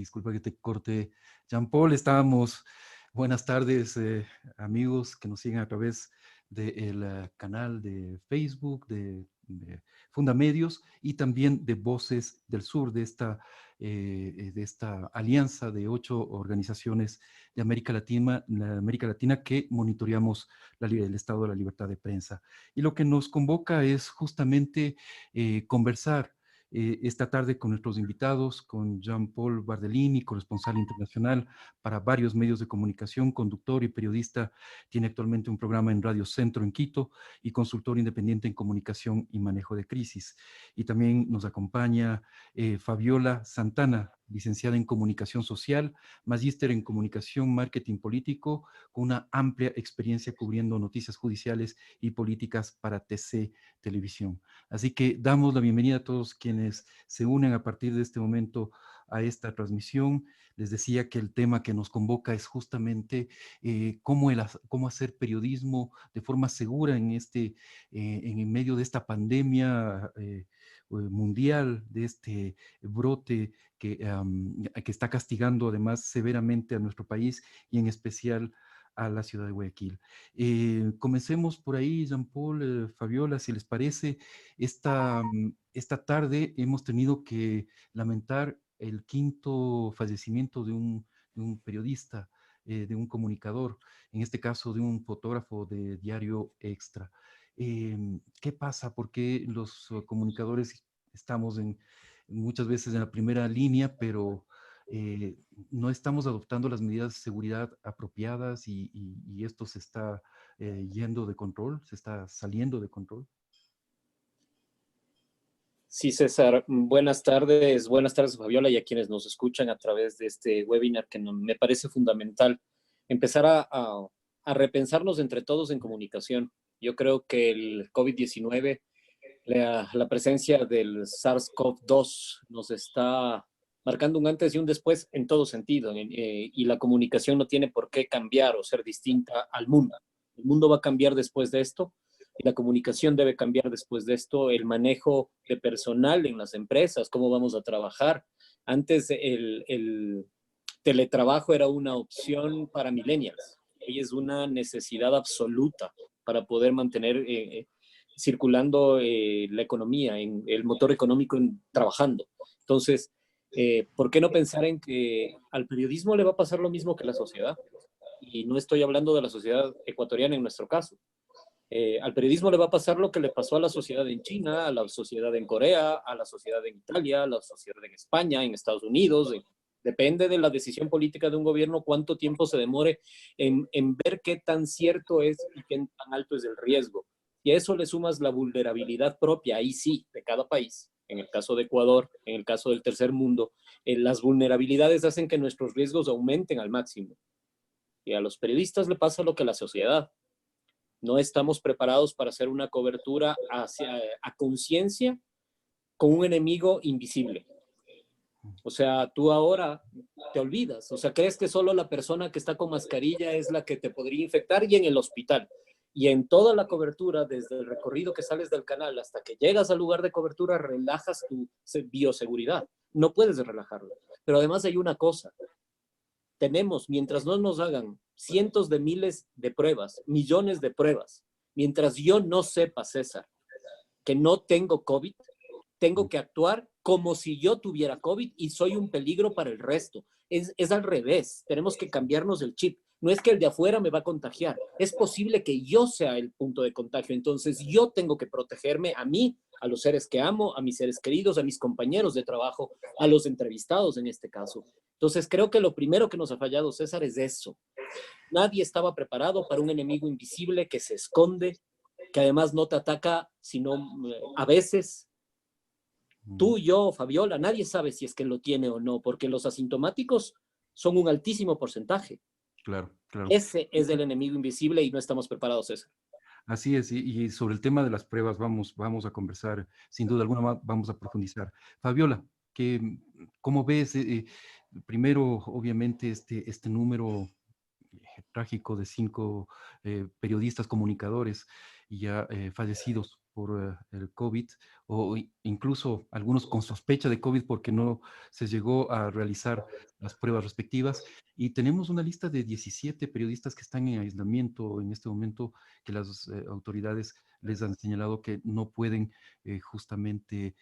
disculpa que te corte, Jean-Paul. Buenas tardes, amigos que nos siguen a través del canal de Facebook de Fundamedios y también de Voces del Sur, de esta alianza de 8 organizaciones de América Latina que monitoreamos el estado de la libertad de prensa. Y lo que nos convoca es justamente conversar esta tarde con nuestros invitados, con Jean-Paul Bardellini, corresponsal internacional para varios medios de comunicación, conductor y periodista. Tiene actualmente un programa en Radio Centro en Quito y consultor independiente en comunicación y manejo de crisis. Y también nos acompaña Fabiola Santana, licenciada en comunicación social, magíster en comunicación, marketing político, con una amplia experiencia cubriendo noticias judiciales y políticas para TC Televisión. Así que damos la bienvenida a todos quienes se unen a partir de este momento a esta transmisión. Les decía que el tema que nos convoca es justamente cómo hacer periodismo de forma segura en medio de esta pandemia mundial, de este brote que está castigando además severamente a nuestro país y en especial a la ciudad de Guayaquil. Comencemos por ahí, Jean-Paul, Fabiola, si les parece. Esta tarde hemos tenido que lamentar el quinto fallecimiento de un periodista, de un comunicador, en este caso de un fotógrafo de Diario Extra. ¿Qué pasa? ¿Por qué los comunicadores estamos muchas veces en la primera línea, pero eh, no estamos adoptando las medidas de seguridad apropiadas y esto se está yendo de control, se está saliendo de control? Sí, César, buenas tardes. Buenas tardes, Fabiola, y a quienes nos escuchan a través de este webinar que me parece fundamental empezar a repensarnos entre todos en comunicación. Yo creo que el COVID-19, la presencia del SARS-CoV-2 nos está marcando un antes y un después en todo sentido, y la comunicación no tiene por qué cambiar o ser distinta al mundo. El mundo va a cambiar después de esto y la comunicación debe cambiar después de esto, el manejo de personal en las empresas, cómo vamos a trabajar. Antes el teletrabajo era una opción para millennials, hoy es una necesidad absoluta para poder mantener circulando la economía, en el motor económico trabajando. Entonces, ¿por qué no pensar en que al periodismo le va a pasar lo mismo que a la sociedad? Y no estoy hablando de la sociedad ecuatoriana en nuestro caso. Al periodismo le va a pasar lo que le pasó a la sociedad en China, a la sociedad en Corea, a la sociedad en Italia, a la sociedad en España, en Estados Unidos. Depende de la decisión política de un gobierno cuánto tiempo se demore en ver qué tan cierto es y qué tan alto es el riesgo. Y a eso le sumas la vulnerabilidad propia, ahí sí, de cada país. En el caso de Ecuador, en el caso del tercer mundo, las vulnerabilidades hacen que nuestros riesgos aumenten al máximo. Y a los periodistas le pasa lo que a la sociedad. No estamos preparados para hacer una cobertura a conciencia con un enemigo invisible. O sea, tú ahora te olvidas, o sea, crees que solo la persona que está con mascarilla es la que te podría infectar y en el hospital. Y en toda la cobertura, desde el recorrido que sales del canal hasta que llegas al lugar de cobertura, relajas tu bioseguridad. No puedes relajarlo. Pero además hay una cosa, mientras no nos hagan cientos de miles de pruebas, millones de pruebas, mientras yo no sepa, César, que no tengo COVID, tengo que actuar como si yo tuviera COVID y soy un peligro para el resto. Es al revés, tenemos que cambiarnos el chip. No es que el de afuera me va a contagiar, es posible que yo sea el punto de contagio, entonces yo tengo que protegerme a mí, a los seres que amo, a mis seres queridos, a mis compañeros de trabajo, a los entrevistados en este caso. Entonces creo que lo primero que nos ha fallado, César, es eso. Nadie estaba preparado para un enemigo invisible que se esconde, que además no te ataca, sino a veces tú, yo, Fabiola, nadie sabe si es que lo tiene o no, porque los asintomáticos son un altísimo porcentaje. Claro, claro. Ese es el enemigo invisible y no estamos preparados, César. Así es, y sobre el tema de las pruebas vamos a conversar, sin duda alguna vamos a profundizar. Fabiola, ¿cómo ves? Primero, obviamente, este número trágico de 5 periodistas comunicadores ya fallecidos. por el COVID, o incluso algunos con sospecha de COVID porque no se llegó a realizar las pruebas respectivas. Y tenemos una lista de 17 periodistas que están en aislamiento en este momento, que las autoridades les han señalado que no pueden justamente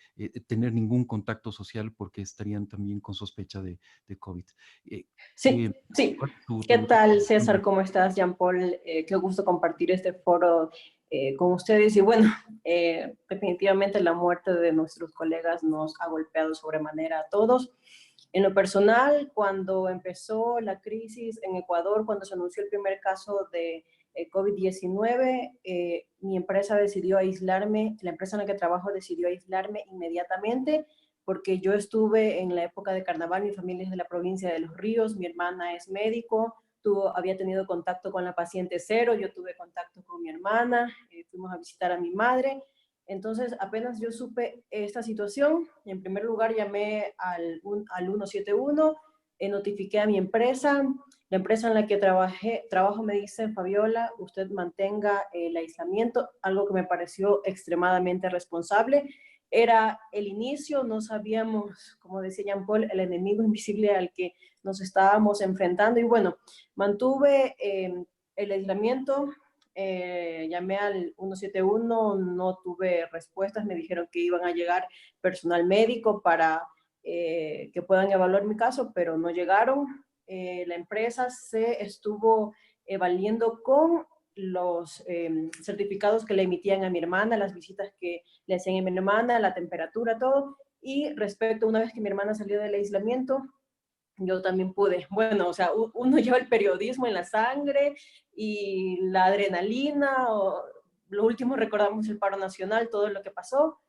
tener ningún contacto social porque estarían también con sospecha de COVID. Eh, Sí, sí. ¿Cuál es ¿Qué tu tal, percepción? César? ¿Cómo estás, Jean-Paul? Qué gusto compartir este foro con ustedes. Y bueno, definitivamente la muerte de nuestros colegas nos ha golpeado sobremanera a todos. En lo personal, cuando empezó la crisis en Ecuador, cuando se anunció el primer caso de COVID-19, mi empresa decidió aislarme, la empresa en la que trabajo decidió aislarme inmediatamente porque yo estuve en la época de carnaval, mi familia es de la provincia de Los Ríos, mi hermana es médico, había tenido contacto con la paciente cero, yo tuve contacto con mi hermana, fuimos a visitar a mi madre. Entonces, apenas yo supe esta situación, en primer lugar llamé al 171, notifiqué a mi empresa, la empresa en la que trabajo me dice, Fabiola, usted mantenga el aislamiento, algo que me pareció extremadamente responsable. Era el inicio, no sabíamos, como decía Jean Paul, el enemigo invisible al que nos estábamos enfrentando. Y bueno, mantuve el aislamiento, llamé al 171, no tuve respuestas, me dijeron que iban a llegar personal médico para que puedan evaluar mi caso, pero no llegaron. La empresa se estuvo valiendo con los certificados que le emitían a mi hermana, las visitas que le hacían a mi hermana, la temperatura, todo. Y respecto, una vez que mi hermana salió del aislamiento, yo también pude. Bueno, o sea, uno lleva el periodismo en la sangre y la adrenalina, o lo último recordamos el paro nacional, todo lo que pasó,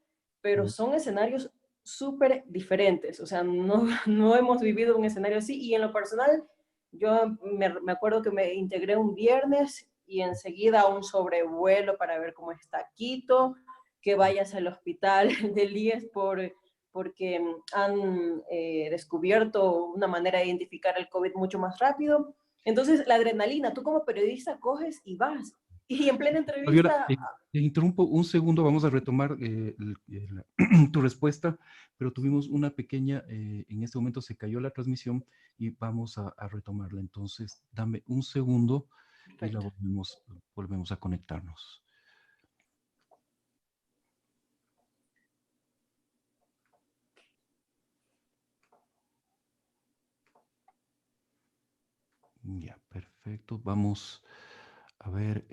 pero son escenarios súper diferentes, o sea, no hemos vivido un escenario así, y en lo personal, yo me acuerdo que me integré un viernes y enseguida un sobrevuelo para ver cómo está Quito, que vayas al hospital del IES porque han descubierto una manera de identificar el COVID mucho más rápido. Entonces, la adrenalina, tú como periodista coges y vas. Y en plena Fabiola, entrevista. te interrumpo un segundo, vamos a retomar tu respuesta, pero tuvimos una pequeña, en este momento se cayó la transmisión y vamos a retomarla. Entonces, dame un segundo y la Perfecto. volvemos a conectarnos. Ya, perfecto. Vamos a ver.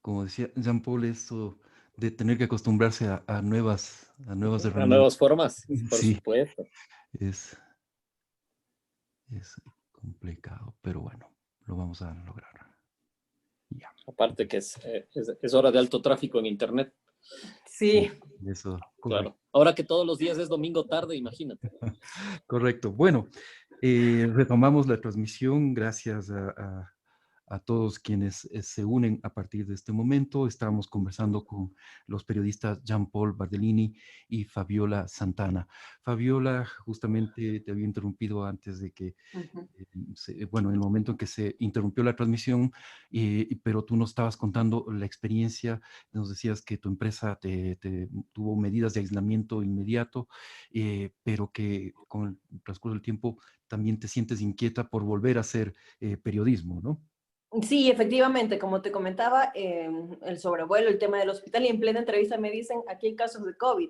Como decía Jean-Paul, esto de tener que acostumbrarse a nuevas A nuevas herramientas. formas, por Sí, supuesto. es complicado, pero bueno, lo vamos a lograr. Ya. Aparte que es hora de alto tráfico en Internet. Sí. Eso, correcto. Claro. Ahora que todos los días es domingo tarde, imagínate. Correcto. Bueno, retomamos la transmisión. Gracias a todos quienes se unen a partir de este momento. Estamos conversando con los periodistas Jean-Paul Bardellini y Fabiola Santana. Fabiola, justamente te había interrumpido antes de que bueno, en el momento en que se interrumpió la transmisión, pero tú nos estabas contando la experiencia, nos decías que tu empresa tuvo medidas de aislamiento inmediato, pero que con el transcurso del tiempo también te sientes inquieta por volver a hacer periodismo, ¿no? Sí, efectivamente, como te comentaba, el sobrevuelo, el tema del hospital, y en plena entrevista me dicen, aquí hay casos de COVID.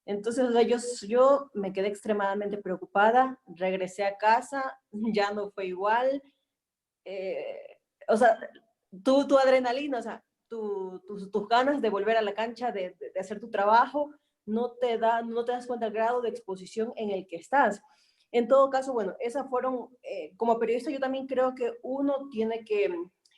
Entonces, o sea, yo me quedé extremadamente preocupada, regresé a casa, ya no fue igual. O sea, tu adrenalina, o sea, tus ganas de volver a la cancha, de hacer tu trabajo, no te das cuenta del grado de exposición en el que estás. En todo caso, bueno, esas fueron, como periodista yo también creo que uno tiene que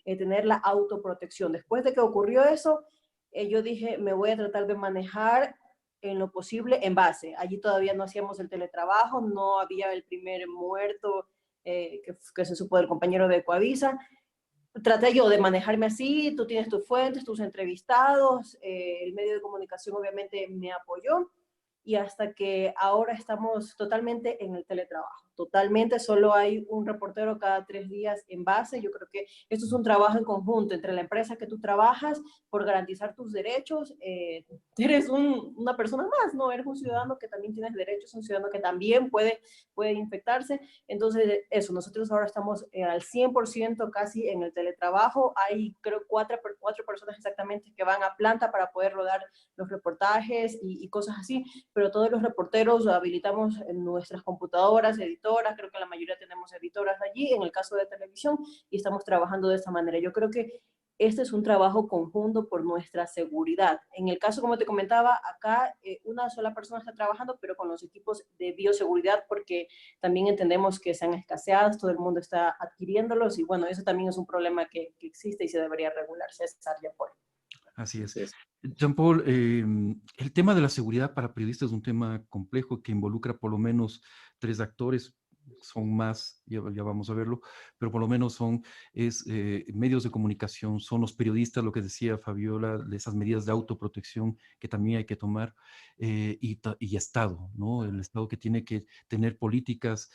tener la autoprotección. Después de que ocurrió eso, yo dije, me voy a tratar de manejar en lo posible en base. Allí todavía no hacíamos el teletrabajo, no había el primer muerto que se supo del compañero de Coavisa. Traté yo de manejarme así, tú tienes tus fuentes, tus entrevistados, el medio de comunicación obviamente me apoyó, y hasta que ahora estamos totalmente en el teletrabajo. Totalmente, solo hay un reportero cada 3 días en base. Yo creo que esto es un trabajo en conjunto entre la empresa que tú trabajas por garantizar tus derechos. Eres una persona más, ¿no? Eres un ciudadano que también tienes derechos, un ciudadano que también puede infectarse. Entonces, eso, nosotros ahora estamos al 100% casi en el teletrabajo. Hay, creo, cuatro personas exactamente que van a planta para poder rodar los reportajes y cosas así, pero todos los reporteros habilitamos en nuestras computadoras, editoras, creo que la mayoría tenemos editoras allí, en el caso de televisión, y estamos trabajando de esta manera. Yo creo que este es un trabajo conjunto por nuestra seguridad. En el caso, como te comentaba, acá una sola persona está trabajando, pero con los equipos de bioseguridad, porque también entendemos que se han escaseado, todo el mundo está adquiriéndolos, y bueno, eso también es un problema que existe y se debería regular. César, ya por. Así es. Sí. Jean-Paul, el tema de la seguridad para periodistas es un tema complejo que involucra por lo menos 3 actores, son más, ya vamos a verlo, pero por lo menos son medios de comunicación, son los periodistas, lo que decía Fabiola, de esas medidas de autoprotección que también hay que tomar, y Estado, ¿no? El Estado que tiene que tener políticas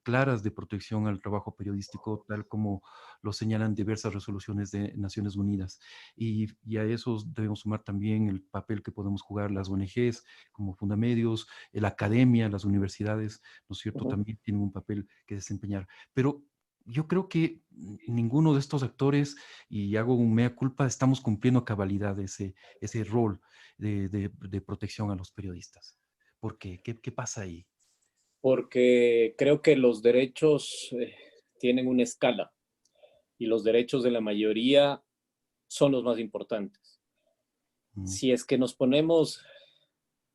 claras de protección al trabajo periodístico, tal como lo señalan diversas resoluciones de Naciones Unidas. Y a eso debemos sumar también el papel que podemos jugar las ONGs como Fundamedios, la academia, las universidades, ¿no es cierto? También tienen un papel que desempeñar. Pero yo creo que ninguno de estos actores, y hago un mea culpa, estamos cumpliendo a cabalidad ese rol de protección a los periodistas. ¿Por qué? ¿Qué pasa ahí? Porque creo que los derechos tienen una escala y los derechos de la mayoría son los más importantes. Si es que nos ponemos,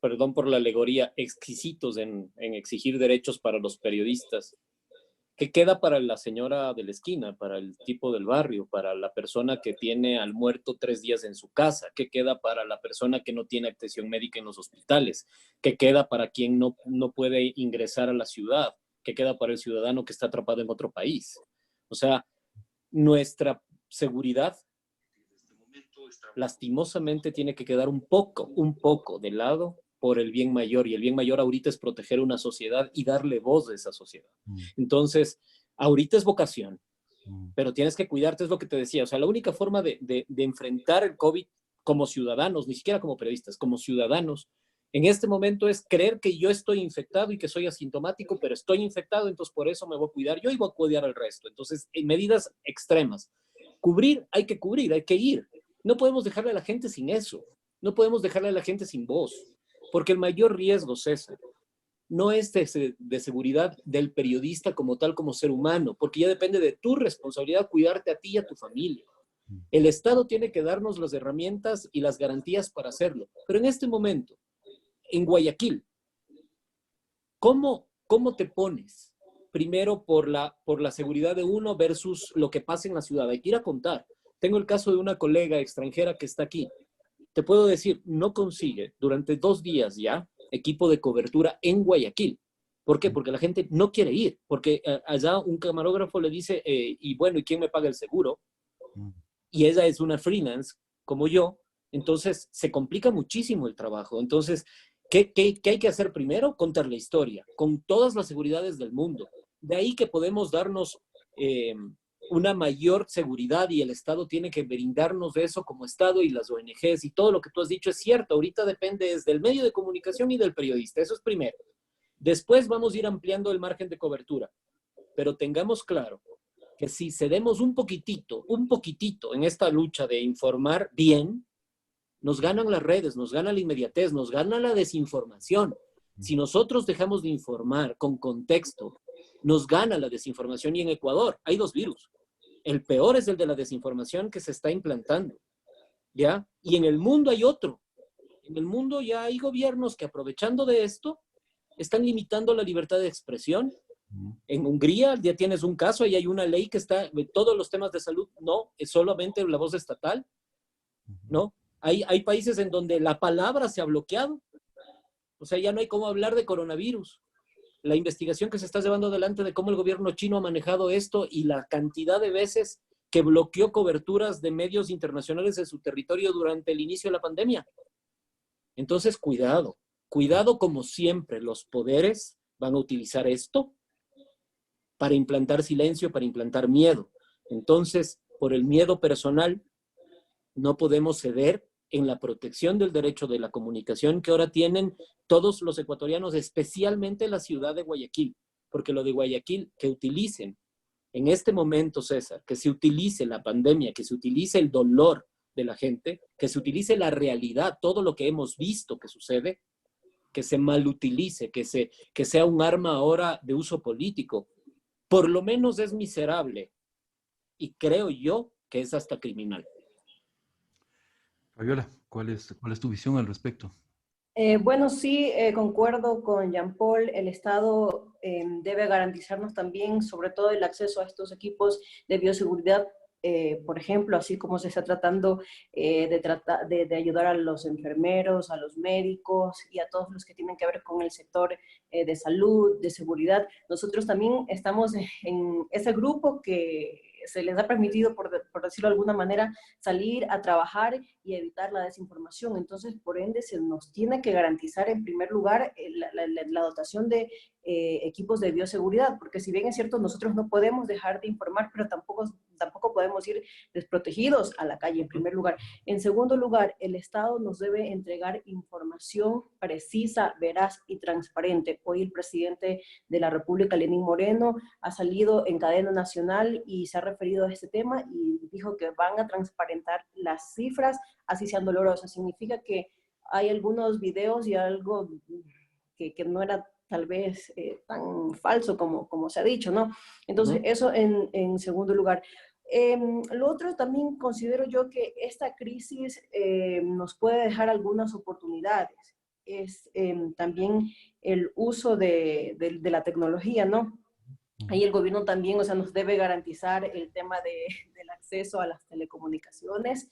perdón por la alegoría, exquisitos en exigir derechos para los periodistas, ¿qué queda para la señora de la esquina, para el tipo del barrio, para la persona que tiene al muerto 3 días en su casa? ¿Qué queda para la persona que no tiene atención médica en los hospitales? ¿Qué queda para quien no puede ingresar a la ciudad? ¿Qué queda para el ciudadano que está atrapado en otro país? O sea, nuestra seguridad lastimosamente tiene que quedar un poco de lado por el bien mayor, y el bien mayor ahorita es proteger una sociedad y darle voz a esa sociedad. Entonces, ahorita es vocación, pero tienes que cuidarte, es lo que te decía. O sea, la única forma de enfrentar el COVID como ciudadanos, ni siquiera como periodistas, como ciudadanos, en este momento es creer que yo estoy infectado y que soy asintomático, pero estoy infectado, entonces por eso me voy a cuidar yo y voy a cuidar al resto. Entonces, en medidas extremas. Cubrir, hay que ir. No podemos dejarle a la gente sin eso. No podemos dejarle a la gente sin voz. Porque el mayor riesgo, César, no es de seguridad del periodista como tal, como ser humano, porque ya depende de tu responsabilidad cuidarte a ti y a tu familia. El Estado tiene que darnos las herramientas y las garantías para hacerlo. Pero en este momento, en Guayaquil, ¿cómo te pones? Primero por la seguridad de uno versus lo que pasa en la ciudad. Hay que ir a contar. Tengo el caso de una colega extranjera que está aquí. Te puedo decir, no consigue durante 2 días ya equipo de cobertura en Guayaquil. ¿Por qué? Porque la gente no quiere ir. Porque allá un camarógrafo le dice, y bueno, ¿y quién me paga el seguro? Y ella es una freelance como yo. Entonces se complica muchísimo el trabajo. Entonces, ¿qué hay que hacer primero? Contar la historia, con todas las seguridades del mundo. De ahí que podemos darnos una mayor seguridad, y el Estado tiene que brindarnos de eso como Estado, y las ONGs y todo lo que tú has dicho es cierto. Ahorita depende desde el medio de comunicación y del periodista. Eso es primero. Después vamos a ir ampliando el margen de cobertura. Pero tengamos claro que si cedemos un poquitito en esta lucha de informar bien, nos ganan las redes, nos gana la inmediatez, nos gana la desinformación. Si nosotros dejamos de informar con contexto, nos gana la desinformación. Y en Ecuador hay 2 virus. El peor es el de la desinformación que se está implantando, ¿ya? Y en el mundo hay otro. En el mundo ya hay gobiernos que, aprovechando de esto, están limitando la libertad de expresión. En Hungría ya tienes un caso, y hay una ley que está, todos los temas de salud, no, es solamente la voz estatal, ¿no? Hay países en donde la palabra se ha bloqueado. O sea, ya no hay cómo hablar de coronavirus. La investigación que se está llevando adelante de cómo el gobierno chino ha manejado esto y la cantidad de veces que bloqueó coberturas de medios internacionales en su territorio durante el inicio de la pandemia. Entonces, cuidado. Cuidado, como siempre, los poderes van a utilizar esto para implantar silencio, para implantar miedo. Entonces, por el miedo personal, no podemos ceder en la protección del derecho de la comunicación que ahora tienen todos los ecuatorianos, especialmente la ciudad de Guayaquil. Porque lo de Guayaquil, que utilicen en este momento, César, que se utilice la pandemia, que se utilice el dolor de la gente, que se utilice la realidad, todo lo que hemos visto que sucede, que se malutilice, que sea un arma ahora de uso político, por lo menos es miserable y creo yo que es hasta criminal. Fabiola, cuál es tu visión al respecto? Bueno, sí, concuerdo con Jean Paul. El Estado debe garantizarnos también, sobre todo, el acceso a estos equipos de bioseguridad, por ejemplo, así como se está tratando de ayudar a los enfermeros, a los médicos y a todos los que tienen que ver con el sector de salud, de seguridad. Nosotros también estamos en ese grupo que se les ha permitido, por decirlo de alguna manera, salir a trabajar y evitar la desinformación. Entonces, por ende, se nos tiene que garantizar en primer lugar la dotación de equipos de bioseguridad, porque si bien es cierto, nosotros no podemos dejar de informar, pero tampoco podemos ir desprotegidos a la calle, en primer lugar. En segundo lugar, el Estado nos debe entregar información precisa, veraz y transparente. Hoy el presidente de la República, Lenín Moreno, ha salido en cadena nacional y se ha referido a este tema y dijo que van a transparentar las cifras, así sean dolorosas. Significa que hay algunos videos y algo que no era tal vez tan falso como se ha dicho, ¿no? Entonces, eso en segundo lugar. Lo otro también considero yo que esta crisis nos puede dejar algunas oportunidades. Es también el uso de la tecnología, ¿no? Ahí el gobierno también, o sea, nos debe garantizar el tema del acceso a las telecomunicaciones.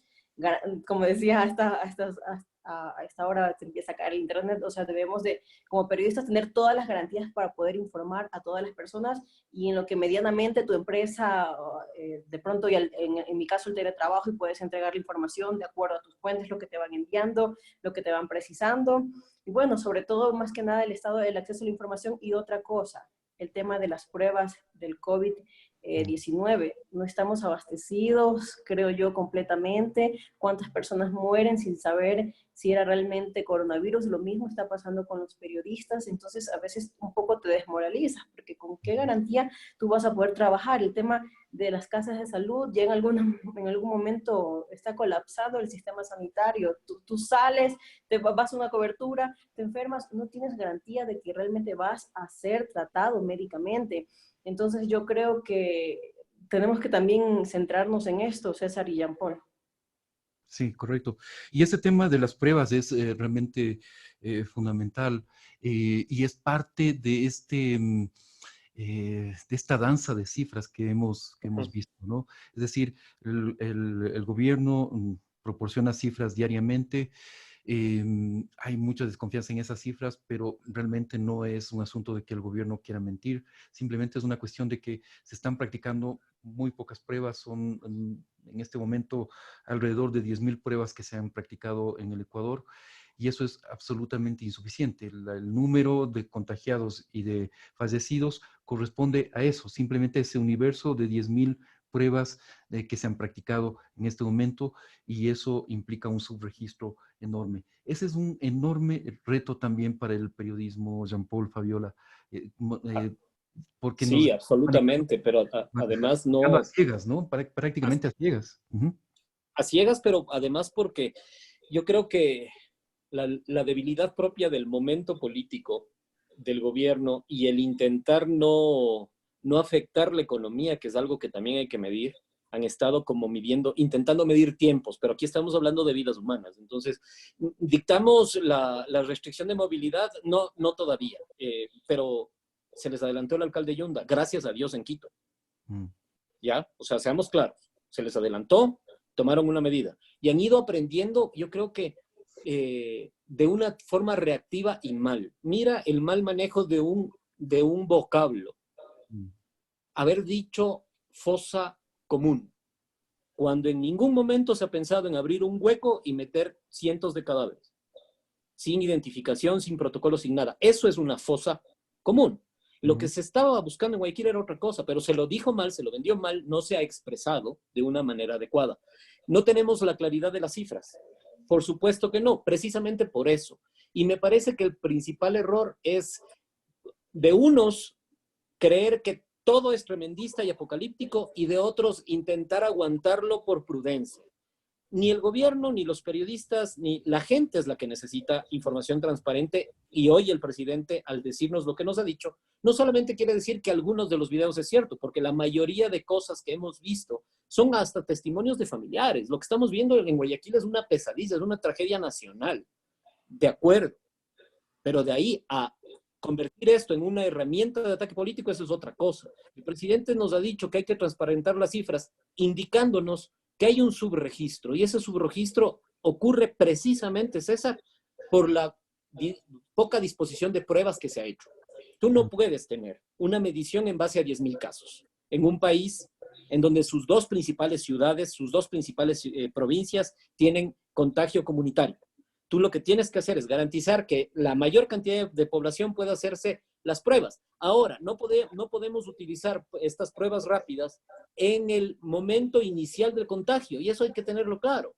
Como decía, a esta hora se empieza a caer el internet, o sea, debemos de, como periodistas, tener todas las garantías para poder informar a todas las personas y en lo que medianamente tu empresa, de pronto, y en mi caso el teletrabajo, y puedes entregar la información de acuerdo a tus fuentes, lo que te van enviando, lo que te van precisando. Y bueno, sobre todo, más que nada, el estado del acceso a la información y otra cosa, el tema de las pruebas del COVID-19. No estamos abastecidos, creo yo, completamente. ¿Cuántas personas mueren sin saber si era realmente coronavirus? Lo mismo está pasando con los periodistas, entonces a veces un poco te desmoralizas, porque ¿con qué garantía tú vas a poder trabajar? El tema de las casas de salud, ya en algún momento está colapsado el sistema sanitario. Tú sales, te vas a una cobertura, te enfermas, no tienes garantía de que realmente vas a ser tratado médicamente. Entonces yo creo que tenemos que también centrarnos en esto, César y Jean Paul. Sí, correcto. Y ese tema de las pruebas es realmente fundamental y es parte de de esta danza de cifras que hemos visto, ¿no? Es decir, el gobierno proporciona cifras diariamente. Hay mucha desconfianza en esas cifras, pero realmente no es un asunto de que el gobierno quiera mentir, simplemente es una cuestión de que se están practicando muy pocas pruebas, son en este momento alrededor de 10,000 pruebas que se han practicado en el Ecuador, y eso es absolutamente insuficiente. El número de contagiados y de fallecidos corresponde a eso, simplemente ese universo de 10,000 pruebas que se han practicado en este momento, y eso implica un subregistro enorme. Ese es un enorme reto también para el periodismo, Jean Paul, Fabiola, porque Sí, nos absolutamente, pero además manejando a no ciegas, ¿no? Prácticamente a ciegas. a ciegas, pero además porque yo creo que la debilidad propia del momento político del gobierno y el intentar no afectar la economía, que es algo que también hay que medir, han estado como intentando medir tiempos, pero aquí estamos hablando de vidas humanas. Entonces, dictamos la restricción de movilidad, no todavía, pero se les adelantó el alcalde Yunda, gracias a Dios en Quito. ¿Ya? O sea, seamos claros, se les adelantó, tomaron una medida y han ido aprendiendo, yo creo que de una forma reactiva y mal. Mira el mal manejo de un vocablo. Haber dicho fosa común, cuando en ningún momento se ha pensado en abrir un hueco y meter cientos de cadáveres. sin identificación, sin protocolo, sin nada. Eso es una fosa común. Lo que se estaba buscando en Guayaquil era otra cosa, pero se lo dijo mal, se lo vendió mal, no se ha expresado de una manera adecuada. No tenemos la claridad de las cifras. Por supuesto que no, precisamente por eso. Y me parece que el principal error es de unos creer que todo es tremendista y apocalíptico y de otros intentar aguantarlo por prudencia. Ni el gobierno, ni los periodistas, ni la gente es la que necesita información transparente, y hoy el presidente, al decirnos lo que nos ha dicho, no solamente quiere decir que algunos de los videos es cierto, porque la mayoría de cosas que hemos visto son hasta testimonios de familiares. Lo que estamos viendo en Guayaquil es una pesadilla, es una tragedia nacional, de acuerdo, pero de ahí a convertir esto en una herramienta de ataque político, eso es otra cosa. El presidente nos ha dicho que hay que transparentar las cifras, indicándonos que hay un subregistro, y ese subregistro ocurre precisamente, César, por la poca disposición de pruebas que se ha hecho. Tú no puedes tener una medición en base a 10.000 casos en un país en donde sus dos principales ciudades, sus dos principales provincias tienen contagio comunitario. Tú lo que tienes que hacer es garantizar que la mayor cantidad de población pueda hacerse las pruebas. Ahora, no podemos utilizar estas pruebas rápidas en el momento inicial del contagio, y eso hay que tenerlo claro.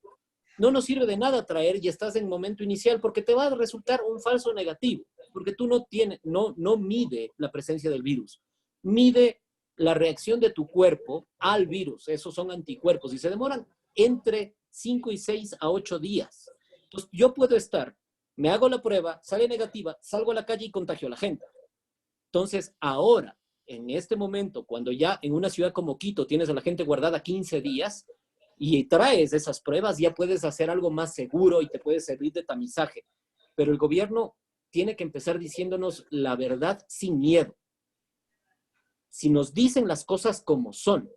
No nos sirve de nada traer y estás en momento inicial, porque te va a resultar un falso negativo, porque tú no mide la presencia del virus, mide la reacción de tu cuerpo al virus. Esos son anticuerpos y se demoran entre 5 y 6 a 8 días. Entonces, yo puedo estar, me hago la prueba, sale negativa, salgo a la calle y contagio a la gente. Entonces, ahora, en este momento, cuando ya en una ciudad como Quito tienes a la gente guardada 15 días y traes esas pruebas, ya puedes hacer algo más seguro y te puede servir de tamizaje. Pero el gobierno tiene que empezar diciéndonos la verdad sin miedo. Si nos dicen las cosas como son,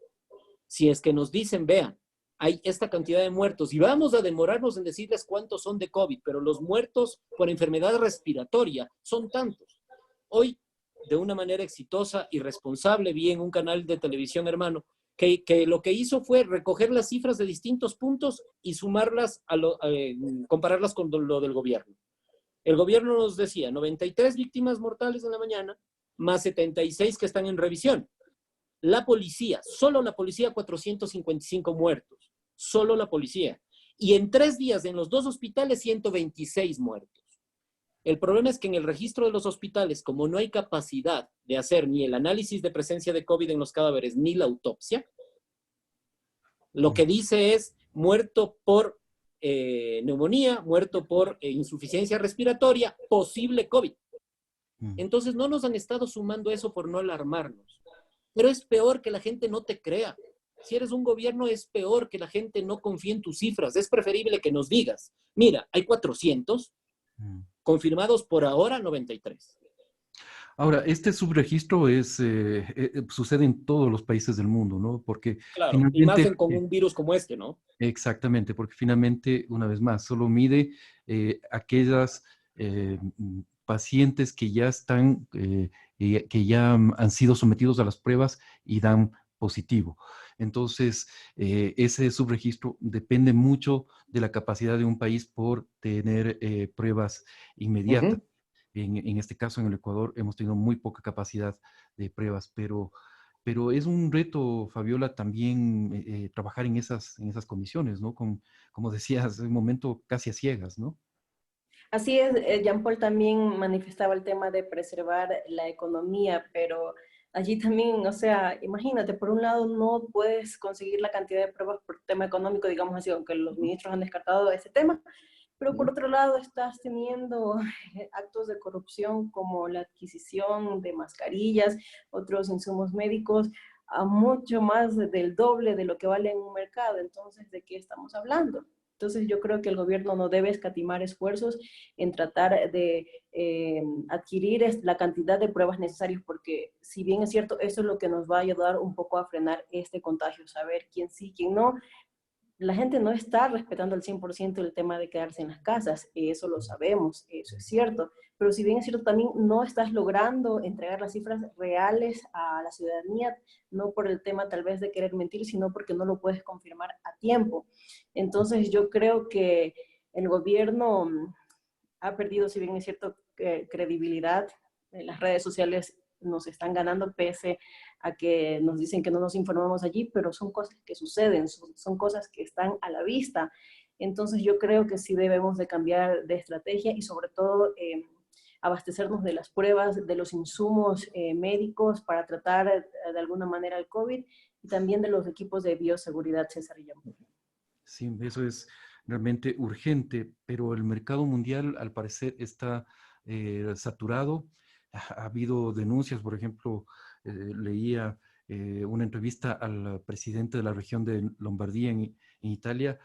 si es que nos dicen, vean, hay esta cantidad de muertos y vamos a demorarnos en decirles cuántos son de COVID, pero los muertos por enfermedad respiratoria son tantos. Hoy, de una manera exitosa y responsable, vi en un canal de televisión, hermano, que lo que hizo fue recoger las cifras de distintos puntos y sumarlas, compararlas con lo del gobierno. El gobierno nos decía 93 víctimas mortales en la mañana, más 76 que están en revisión. La policía, solo la policía, 455 muertos, solo la policía. Y en 3 días en los 2 hospitales, 126 muertos. El problema es que en el registro de los hospitales, como no hay capacidad de hacer ni el análisis de presencia de COVID en los cadáveres, ni la autopsia, lo que dice es muerto por neumonía, muerto por insuficiencia respiratoria, posible COVID. Entonces no nos han estado sumando eso por no alarmarnos. Pero es peor que la gente no te crea. Si eres un gobierno, es peor que la gente no confíe en tus cifras. Es preferible que nos digas, mira, hay 400, confirmados por ahora 93. Ahora, este subregistro sucede en todos los países del mundo, ¿no? Porque claro, finalmente, y más con un virus como este, ¿no? Exactamente, porque finalmente, una vez más, solo mide aquellas pacientes que ya están, que ya han sido sometidos a las pruebas y dan positivo. Entonces, ese subregistro depende mucho de la capacidad de un país por tener pruebas inmediatas. En este caso, en el Ecuador, hemos tenido muy poca capacidad de pruebas, pero es un reto, Fabiola, también trabajar en esas condiciones, ¿no? Como decías, hace un momento casi a ciegas, ¿no? Así es, Jean-Paul también manifestaba el tema de preservar la economía, pero allí también, o sea, imagínate, por un lado no puedes conseguir la cantidad de pruebas por tema económico, digamos así, aunque los ministros han descartado ese tema, pero por otro lado estás teniendo actos de corrupción como la adquisición de mascarillas, otros insumos médicos, a mucho más del doble de lo que vale en un mercado. Entonces, ¿de qué estamos hablando? Entonces, yo creo que el gobierno no debe escatimar esfuerzos en tratar de adquirir la cantidad de pruebas necesarias, porque si bien es cierto, eso es lo que nos va a ayudar un poco a frenar este contagio, saber quién sí, quién no. La gente no está respetando al 100% el tema de quedarse en las casas, eso lo sabemos, eso es cierto, pero si bien es cierto, también no estás logrando entregar las cifras reales a la ciudadanía, no por el tema tal vez de querer mentir, sino porque no lo puedes confirmar a tiempo. Entonces yo creo que el gobierno ha perdido, si bien es cierto, credibilidad. Las redes sociales nos están ganando pese a que nos dicen que no nos informamos allí, pero son cosas que suceden, son cosas que están a la vista. Entonces yo creo que sí debemos de cambiar de estrategia y sobre todo abastecernos de las pruebas, de los insumos médicos para tratar de alguna manera el COVID y también de los equipos de bioseguridad, César y yo. Sí, eso es realmente urgente, pero el mercado mundial al parecer está saturado. Ha habido denuncias, por ejemplo, leía una entrevista al presidente de la región de Lombardía en Italia,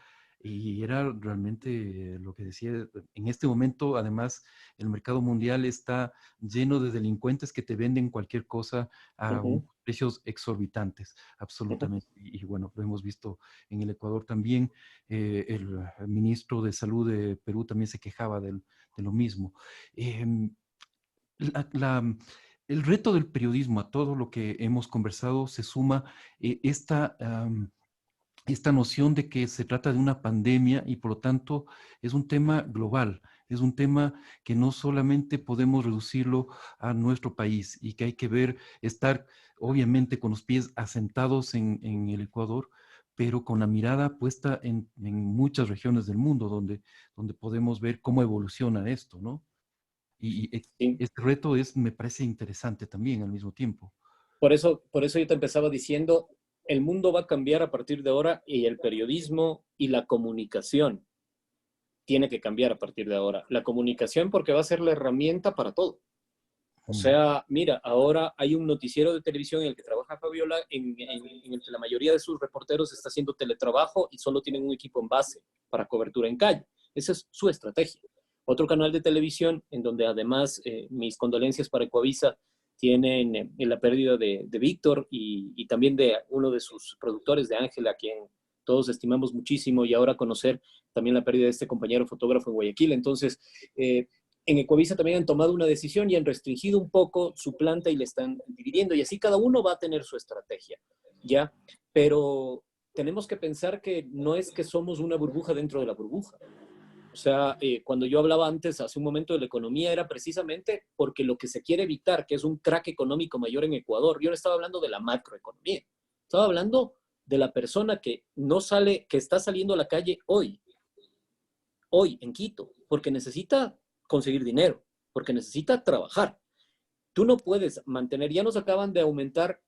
y era realmente lo que decía. En este momento, además, el mercado mundial está lleno de delincuentes que te venden cualquier cosa a precios exorbitantes, absolutamente. Y bueno, lo hemos visto en el Ecuador también. El ministro de Salud de Perú también se quejaba de lo mismo. La- la- el reto del periodismo, a todo lo que hemos conversado, se suma esta noción de que se trata de una pandemia y por lo tanto es un tema global, es un tema que no solamente podemos reducirlo a nuestro país y que hay que ver, estar obviamente con los pies asentados en el Ecuador, pero con la mirada puesta en muchas regiones del mundo donde podemos ver cómo evoluciona esto, ¿no? Y Sí. este reto me parece interesante también al mismo tiempo. Por eso yo te empezaba diciendo, el mundo va a cambiar a partir de ahora y el periodismo y la comunicación tiene que cambiar a partir de ahora. La comunicación porque va a ser la herramienta para todo. O sea, mira, ahora hay un noticiero de televisión en el que trabaja Fabiola, en el que la mayoría de sus reporteros está haciendo teletrabajo y solo tienen un equipo en base para cobertura en calle. Esa es su estrategia. Otro canal de televisión en donde además mis condolencias para Ecuavisa tienen la pérdida de Víctor y también de uno de sus productores, de Ángela, a quien todos estimamos muchísimo, y ahora conocer también la pérdida de este compañero fotógrafo en Guayaquil. Entonces, en Ecuavisa también han tomado una decisión y han restringido un poco su planta y le están dividiendo, y así cada uno va a tener su estrategia, ¿ya? Pero tenemos que pensar que no es que somos una burbuja dentro de la burbuja. O sea, cuando yo hablaba antes, hace un momento, de la economía, era precisamente porque lo que se quiere evitar, que es un crack económico mayor en Ecuador. Yo no estaba hablando de la macroeconomía, estaba hablando de la persona que no sale, que está saliendo a la calle hoy en Quito, porque necesita conseguir dinero, porque necesita trabajar. Tú no puedes mantener, ya nos acaban de aumentar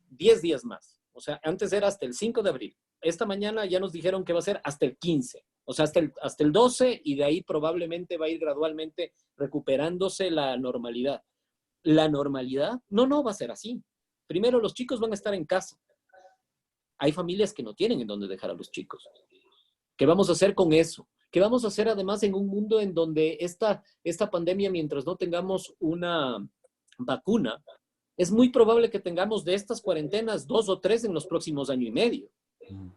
10 días más. O sea, antes era hasta el 5 de abril. Esta mañana ya nos dijeron que va a ser hasta el 15, o sea, hasta el 12, y de ahí probablemente va a ir gradualmente recuperándose la normalidad. La normalidad no va a ser así. Primero, los chicos van a estar en casa. Hay familias que no tienen en dónde dejar a los chicos. ¿Qué vamos a hacer con eso? ¿Qué vamos a hacer además en un mundo en donde esta pandemia, mientras no tengamos una vacuna, es muy probable que tengamos de estas cuarentenas 2 o 3 en los próximos año y medio?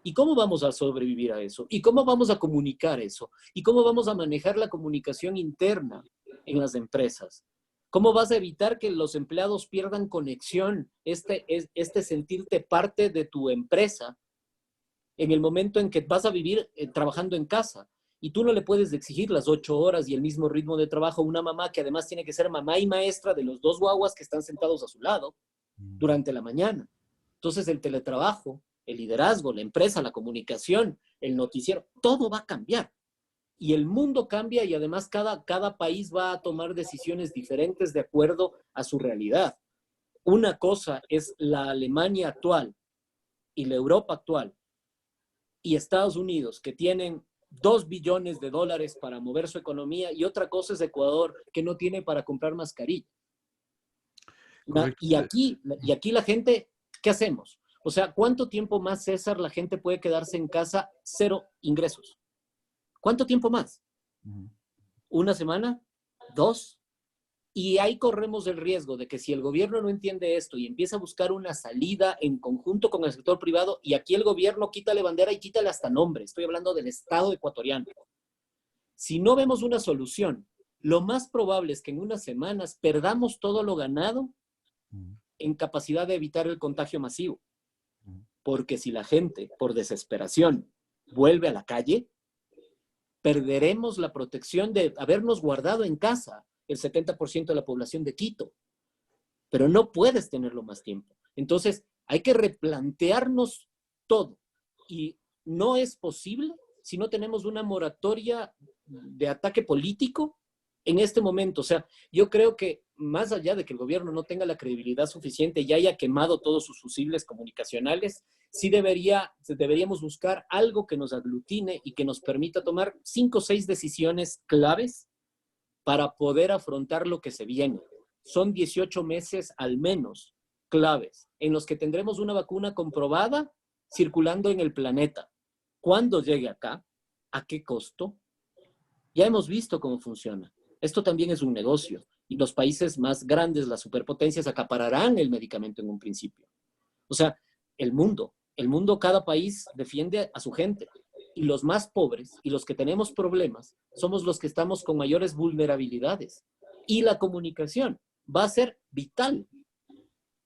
¿Y cómo vamos a sobrevivir a eso? ¿Y cómo vamos a comunicar eso? ¿Y cómo vamos a manejar la comunicación interna en las empresas? ¿Cómo vas a evitar que los empleados pierdan conexión, este sentirte parte de tu empresa en el momento en que vas a vivir trabajando en casa? Y tú no le puedes exigir las 8 horas y el mismo ritmo de trabajo a una mamá que además tiene que ser mamá y maestra de los 2 guaguas que están sentados a su lado durante la mañana. Entonces el teletrabajo, el liderazgo, la empresa, la comunicación, el noticiero, todo va a cambiar. Y el mundo cambia, y además cada país va a tomar decisiones diferentes de acuerdo a su realidad. Una cosa es la Alemania actual y la Europa actual y Estados Unidos, que tienen 2 billones de dólares para mover su economía, y otra cosa es Ecuador, que no tiene para comprar mascarilla. Correcto. Y aquí la gente, ¿qué hacemos? O sea, ¿cuánto tiempo más, César, la gente puede quedarse en casa 0 ingresos? ¿Cuánto tiempo más? ¿Una semana? ¿2? Y ahí corremos el riesgo de que si el gobierno no entiende esto y empieza a buscar una salida en conjunto con el sector privado, y aquí el gobierno quítale bandera y quítale hasta nombre, estoy hablando del Estado ecuatoriano. Si no vemos una solución, lo más probable es que en unas semanas perdamos todo lo ganado en capacidad de evitar el contagio masivo. Porque si la gente, por desesperación, vuelve a la calle, perderemos la protección de habernos guardado en casa el 70% de la población de Quito. Pero no puedes tenerlo más tiempo. Entonces, hay que replantearnos todo. Y no es posible si no tenemos una moratoria de ataque político en este momento. O sea, yo creo que más allá de que el gobierno no tenga la credibilidad suficiente y haya quemado todos sus fusibles comunicacionales, sí deberíamos buscar algo que nos aglutine y que nos permita tomar 5 o 6 decisiones claves para poder afrontar lo que se viene. Son 18 meses al menos claves en los que tendremos una vacuna comprobada circulando en el planeta. ¿Cuándo llegue acá? ¿A qué costo? Ya hemos visto cómo funciona. Esto también es un negocio y los países más grandes, las superpotencias, acapararán el medicamento en un principio. O sea, el mundo, cada país defiende a su gente y los más pobres y los que tenemos problemas somos los que estamos con mayores vulnerabilidades. Y la comunicación va a ser vital.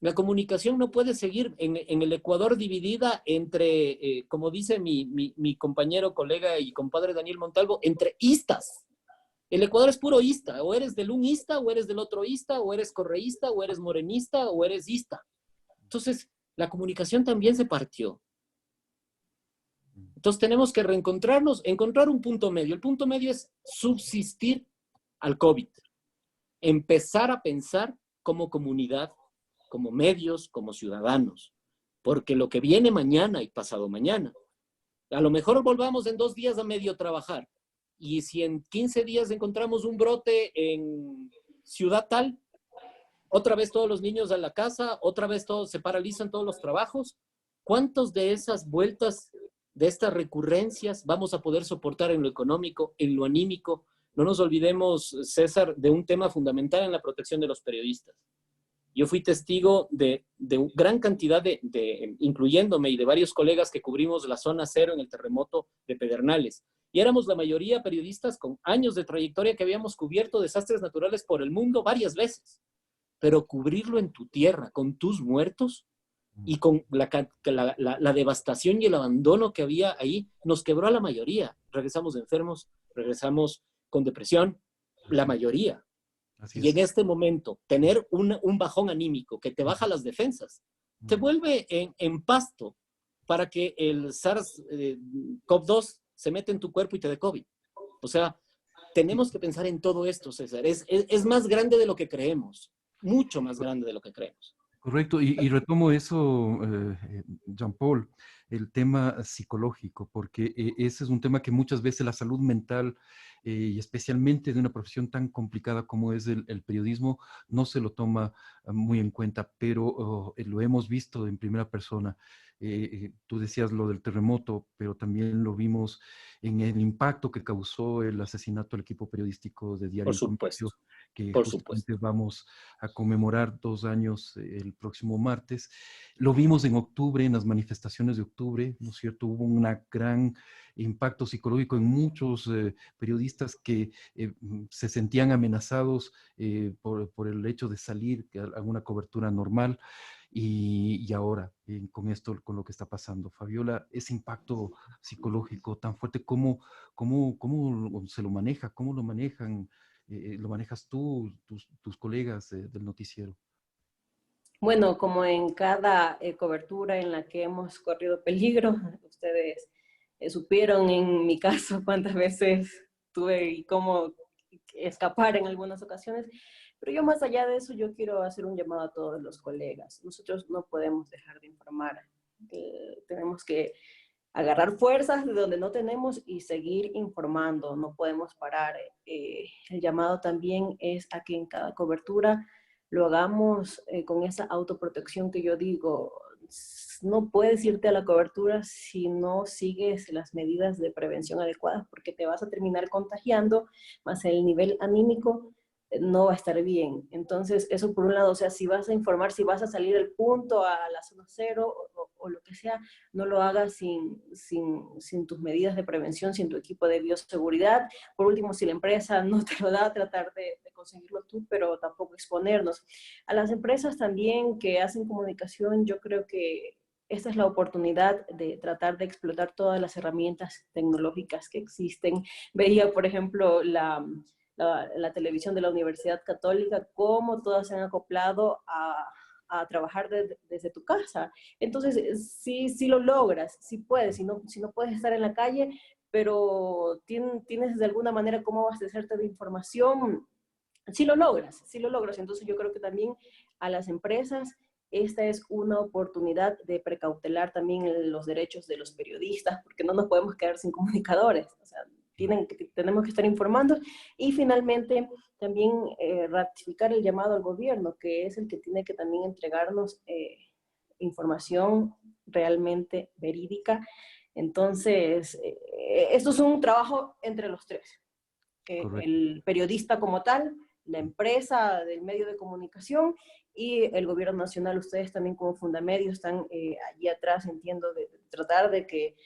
La comunicación no puede seguir en el Ecuador dividida entre, como dice mi compañero, colega y compadre Daniel Montalvo, entre istas. El Ecuador es puro ista, o eres del un ista, o eres del otro ista, o eres correísta, o eres morenista, o eres ista. Entonces, la comunicación también se partió. Entonces tenemos que reencontrarnos, encontrar un punto medio. El punto medio es subsistir al COVID. Empezar a pensar como comunidad, como medios, como ciudadanos. Porque lo que viene mañana y pasado mañana, a lo mejor volvamos en 2 días a medio trabajar. Y si en 15 días encontramos un brote en ciudad tal, otra vez todos los niños a la casa, otra vez todos se paralizan todos los trabajos. ¿Cuántos de esas vueltas, de estas recurrencias vamos a poder soportar en lo económico, en lo anímico? No nos olvidemos, César, de un tema fundamental en la protección de los periodistas. Yo fui testigo de gran cantidad incluyéndome y de varios colegas que cubrimos la zona cero en el terremoto de Pedernales. Y éramos la mayoría periodistas con años de trayectoria que habíamos cubierto desastres naturales por el mundo varias veces. Pero cubrirlo en tu tierra, con tus muertos y con la devastación y el abandono que había ahí, nos quebró a la mayoría. Regresamos enfermos, regresamos con depresión, la mayoría. Así Y en es. este momento, tener un bajón anímico que te baja las defensas, te vuelve en pasto para que el SARS-CoV-2 se mete en tu cuerpo y te dé COVID. O sea, tenemos que pensar en todo esto, César. Es más grande de lo que creemos, mucho más grande de lo que creemos. Correcto, y retomo eso, Jean-Paul, el tema psicológico, porque ese es un tema que muchas veces la salud mental, y especialmente de una profesión tan complicada como es el periodismo, no se lo toma muy en cuenta, pero lo hemos visto en primera persona. Tú decías lo del terremoto, pero también lo vimos en el impacto que causó el asesinato del equipo periodístico de Diario Por El Comercio, supuesto, que por justamente supuesto. vamos a conmemorar 2 años el próximo martes. Lo vimos en octubre, en las manifestaciones de octubre, ¿no es cierto? Hubo un gran impacto psicológico en muchos periodistas que se sentían amenazados por el hecho de salir a alguna cobertura normal. Y ahora, con esto, con lo que está pasando, Fabiola, ese impacto psicológico tan fuerte, ¿cómo se lo maneja? ¿Cómo lo manejan? ¿Lo manejas tú, tus colegas del noticiero? Bueno, como en cada cobertura en la que hemos corrido peligro, ustedes supieron en mi caso cuántas veces tuve y cómo escapar en algunas ocasiones, pero yo más allá de eso, yo quiero hacer un llamado a todos los colegas. Nosotros no podemos dejar de informar, tenemos que agarrar fuerzas de donde no tenemos y seguir informando, no podemos parar. El llamado también es a que en cada cobertura lo hagamos con esa autoprotección que yo digo. No puedes irte a la cobertura si no sigues las medidas de prevención adecuadas, porque te vas a terminar contagiando, más el nivel anímico no va a estar bien. Entonces, eso por un lado, o sea, si vas a informar, si vas a salir del punto a la zona cero o lo que sea, no lo hagas sin tus medidas de prevención, sin tu equipo de bioseguridad. Por último, si la empresa no te lo da, tratar de conseguirlo tú, pero tampoco exponernos. A las empresas también que hacen comunicación, yo creo que esta es la oportunidad de tratar de explotar todas las herramientas tecnológicas que existen. Veía, por ejemplo, la televisión de la Universidad Católica, cómo todas se han acoplado a trabajar desde tu casa. Entonces, sí lo logras, sí puedes, si no puedes estar en la calle, pero tienes de alguna manera cómo abastecerte de información, sí lo logras, sí lo logras. Entonces yo creo que también a las empresas esta es una oportunidad de precautelar también los derechos de los periodistas, porque no nos podemos quedar sin comunicadores, o sea, tenemos que estar informando. Y finalmente también ratificar el llamado al gobierno, que es el que tiene que también entregarnos información realmente verídica. Entonces, esto es un trabajo entre los tres. El periodista como tal, la empresa del medio de comunicación y el gobierno nacional. Ustedes también como Fundamedios están allí atrás, entiendo, de tratar de que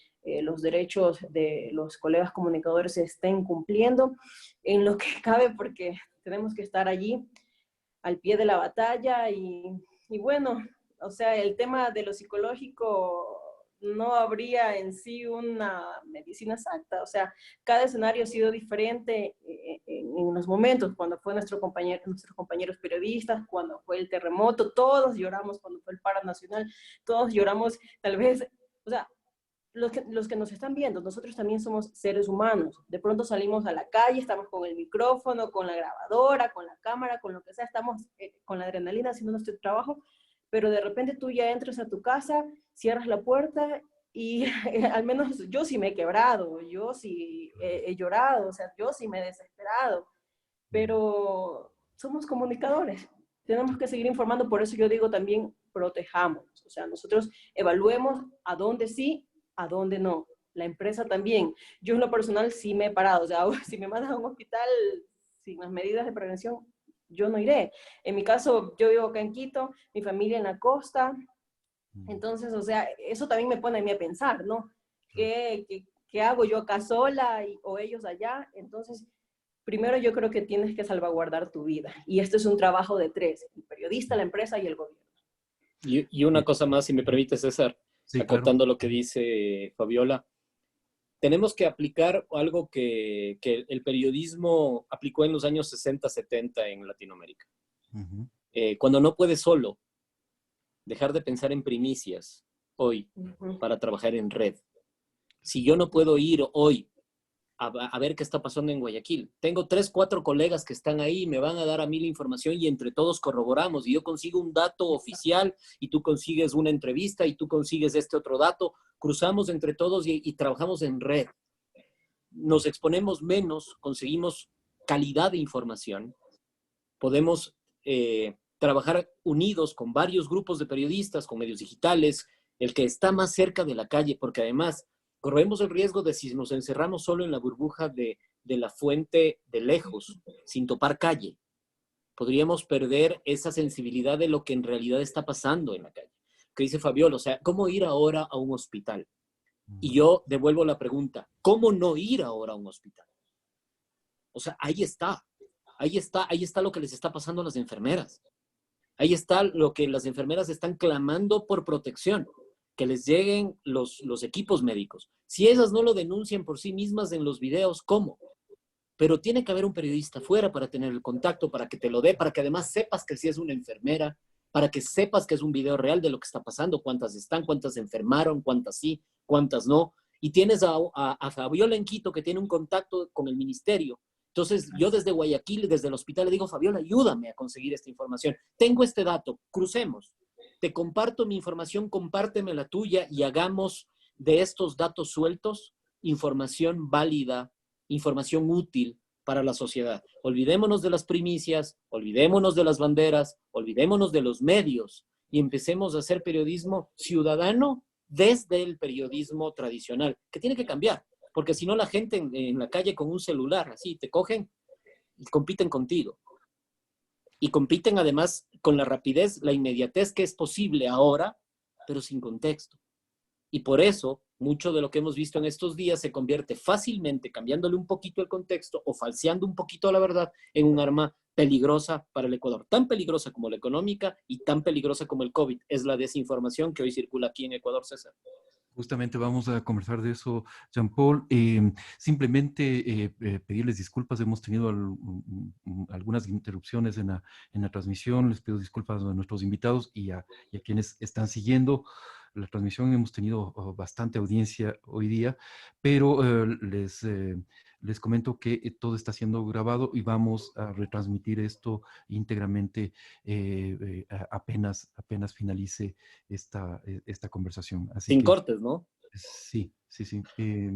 los derechos de los colegas comunicadores se estén cumpliendo en lo que cabe, porque tenemos que estar allí al pie de la batalla y bueno, o sea, el tema de lo psicológico no habría en sí una medicina exacta, o sea, cada escenario ha sido diferente en los momentos, cuando fue nuestros compañeros periodistas, cuando fue el terremoto, todos lloramos, cuando fue el paro nacional, todos lloramos, tal vez, o sea, los que nos están viendo, nosotros también somos seres humanos, de pronto salimos a la calle, estamos con el micrófono, con la grabadora, con la cámara, con lo que sea, estamos con la adrenalina haciendo nuestro trabajo, pero de repente tú ya entras a tu casa, cierras la puerta y al menos yo sí me he quebrado, yo sí he llorado, o sea, yo sí me he desesperado, pero somos comunicadores, tenemos que seguir informando, por eso yo digo también protejamos, o sea, nosotros evaluemos a dónde sí, a dónde no. La empresa también. Yo en lo personal sí me he parado, o sea, si me mandan a un hospital sin las medidas de prevención, yo no iré. En mi caso, yo vivo acá en Quito, mi familia en la costa, entonces, o sea, eso también me pone a mí a pensar, ¿no? ¿Qué hago yo acá sola o ellos allá? Entonces, primero yo creo que tienes que salvaguardar tu vida. Y esto es un trabajo de tres, el periodista, la empresa y el gobierno. Y una cosa más, si me permite, César, Sí, acotando claro. lo que dice Fabiola, tenemos que aplicar algo que el periodismo aplicó en los años 60, 70 en Latinoamérica. Cuando no puedes solo, dejar de pensar en primicias hoy para trabajar en red. Si yo no puedo ir hoy a ver qué está pasando en Guayaquil, tengo 3, 4 colegas que están ahí, me van a dar a mí la información y entre todos corroboramos y yo consigo un dato oficial y tú consigues una entrevista y tú consigues este otro dato, cruzamos entre todos y trabajamos en red. Nos exponemos menos, conseguimos calidad de información, podemos trabajar unidos con varios grupos de periodistas, con medios digitales, el que está más cerca de la calle, porque además corremos el riesgo de si nos encerramos solo en la burbuja de la fuente de lejos, sin topar calle, podríamos perder esa sensibilidad de lo que en realidad está pasando en la calle. Que dice Fabiola, o sea, ¿cómo ir ahora a un hospital? Y yo devuelvo la pregunta, ¿cómo no ir ahora a un hospital? O sea, ahí está lo que les está pasando a las enfermeras. Ahí está lo que las enfermeras están clamando por protección, que les lleguen los equipos médicos. Si esas no lo denuncian por sí mismas en los videos, ¿cómo? Pero tiene que haber un periodista afuera para tener el contacto, para que te lo dé, para que además sepas que sí es una enfermera, para que sepas que es un video real de lo que está pasando, cuántas están, cuántas se enfermaron, cuántas sí, cuántas no. Y tienes a Fabiola en Quito que tiene un contacto con el ministerio. Entonces, yo desde Guayaquil, desde el hospital, le digo, Fabiola, ayúdame a conseguir esta información. Tengo este dato, crucemos. Te comparto mi información, compárteme la tuya y hagamos de estos datos sueltos información válida, información útil para la sociedad. Olvidémonos de las primicias, olvidémonos de las banderas, olvidémonos de los medios y empecemos a hacer periodismo ciudadano desde el periodismo tradicional, que tiene que cambiar. Porque si no la gente en la calle con un celular, así, te cogen y compiten contigo. Y compiten además con la rapidez, la inmediatez que es posible ahora, pero sin contexto. Y por eso mucho de lo que hemos visto en estos días se convierte fácilmente, cambiándole un poquito el contexto o falseando un poquito la verdad, en un arma peligrosa para el Ecuador. Tan peligrosa como la económica y tan peligrosa como el COVID. Es la desinformación que hoy circula aquí en Ecuador, César. Justamente vamos a conversar de eso, Jean-Paul. Simplemente pedirles disculpas. Hemos tenido algunas interrupciones en la transmisión. Les pido disculpas a nuestros invitados y a quienes están siguiendo la transmisión. Hemos tenido bastante audiencia hoy día, pero les comento que todo está siendo grabado y vamos a retransmitir esto íntegramente apenas finalice esta conversación. Así Sin que cortes, ¿no? sí, sí, sí. Sí,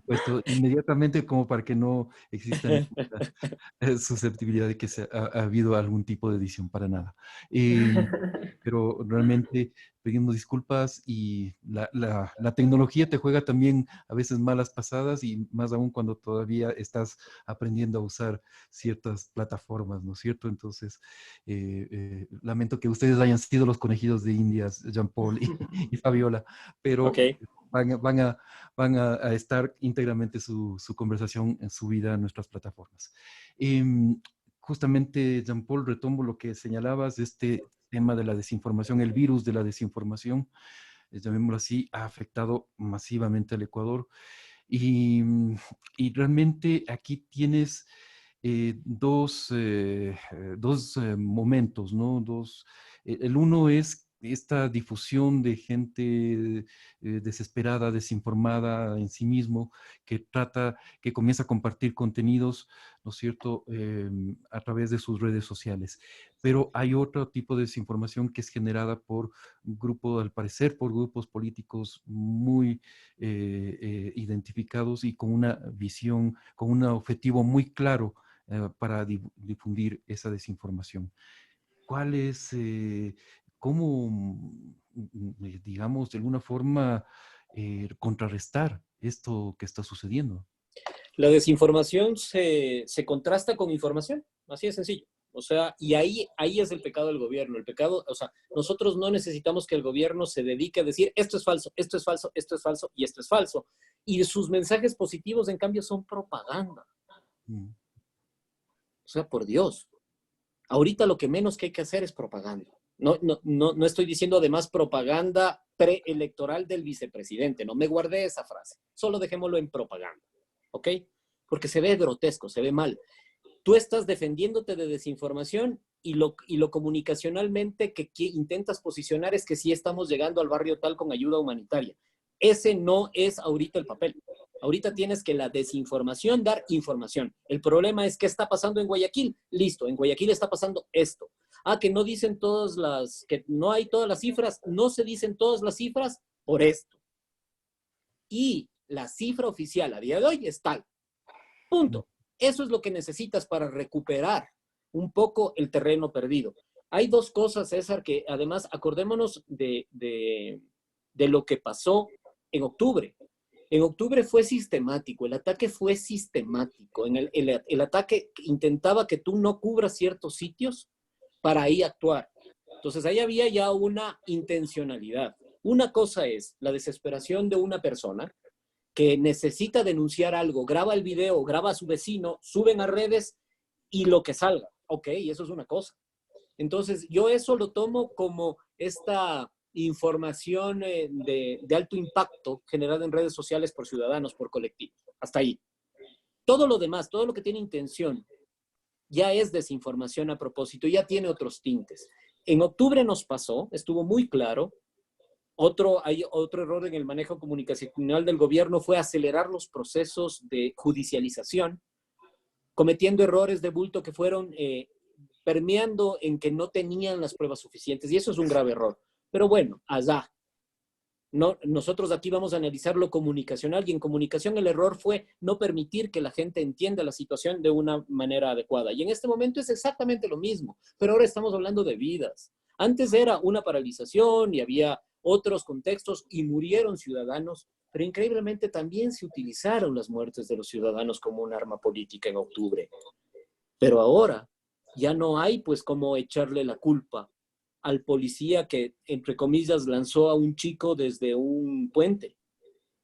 por supuesto, inmediatamente como para que no exista ninguna susceptibilidad de que ha habido algún tipo de edición, para nada. Pero realmente pedimos disculpas y la tecnología te juega también a veces malas pasadas y más aún cuando todavía estás aprendiendo a usar ciertas plataformas, ¿no es cierto? Entonces, lamento que ustedes hayan sido los conejillos de Indias, Jean-Paul y Fabiola, pero Ok. van a estar íntegramente su conversación subida a nuestras plataformas. Justamente, Jean-Paul, retomo lo que señalabas, este tema de la desinformación, el virus de la desinformación, llamémoslo así, ha afectado masivamente al Ecuador. Y realmente aquí tienes dos momentos, ¿no? El uno es esta difusión de gente desesperada, desinformada en sí mismo, que comienza a compartir contenidos, ¿no es cierto?, a través de sus redes sociales. Pero hay otro tipo de desinformación que es generada por grupos, al parecer, por grupos políticos muy identificados y con una visión, con un objetivo muy claro para difundir esa desinformación. ¿Cuál es, cómo, digamos, de alguna forma contrarrestar esto que está sucediendo? La desinformación se contrasta con información, así de sencillo. O sea, y ahí es el pecado del gobierno. El pecado, o sea, nosotros no necesitamos que el gobierno se dedique a decir esto es falso, esto es falso, esto es falso y esto es falso. Y sus mensajes positivos, en cambio, son propaganda. Mm. O sea, por Dios. Ahorita lo que menos que hay que hacer es propaganda. No estoy diciendo además propaganda preelectoral del vicepresidente. No me guardé esa frase. Solo dejémoslo en propaganda. ¿Ok? Porque se ve grotesco, se ve mal. Tú estás defendiéndote de desinformación y lo comunicacionalmente que intentas posicionar es que sí estamos llegando al barrio tal con ayuda humanitaria. Ese no es ahorita el papel. Ahorita tienes que la desinformación dar información. El problema es qué está pasando en Guayaquil. Listo, en Guayaquil está pasando esto. Que no dicen que no hay todas las cifras, no se dicen todas las cifras por esto. Y la cifra oficial a día de hoy es tal. Punto. Eso es lo que necesitas para recuperar un poco el terreno perdido. Hay dos cosas, César, que además acordémonos de lo que pasó en octubre. En octubre fue sistemático, el ataque fue sistemático. El ataque intentaba que tú no cubras ciertos sitios para ahí actuar. Entonces ahí había ya una intencionalidad. Una cosa es la desesperación de una persona que necesita denunciar algo, graba el video, graba a su vecino, suben a redes y lo que salga. Ok, eso es una cosa. Entonces, yo eso lo tomo como esta información de alto impacto generada en redes sociales por ciudadanos, por colectivos. Hasta ahí. Todo lo demás, todo lo que tiene intención, ya es desinformación a propósito, ya tiene otros tintes. En octubre nos pasó, estuvo muy claro. Hay otro error en el manejo comunicacional del gobierno fue acelerar los procesos de judicialización, cometiendo errores de bulto que fueron permeando en que no tenían las pruebas suficientes. Y eso es un grave error. Pero bueno, allá. No, nosotros aquí vamos a analizar lo comunicacional y en comunicación el error fue no permitir que la gente entienda la situación de una manera adecuada. Y en este momento es exactamente lo mismo, pero ahora estamos hablando de vidas. Antes era una paralización y había otros contextos y murieron ciudadanos, pero increíblemente también se utilizaron las muertes de los ciudadanos como un arma política en octubre. Pero ahora ya no hay pues cómo echarle la culpa al policía que, entre comillas, lanzó a un chico desde un puente.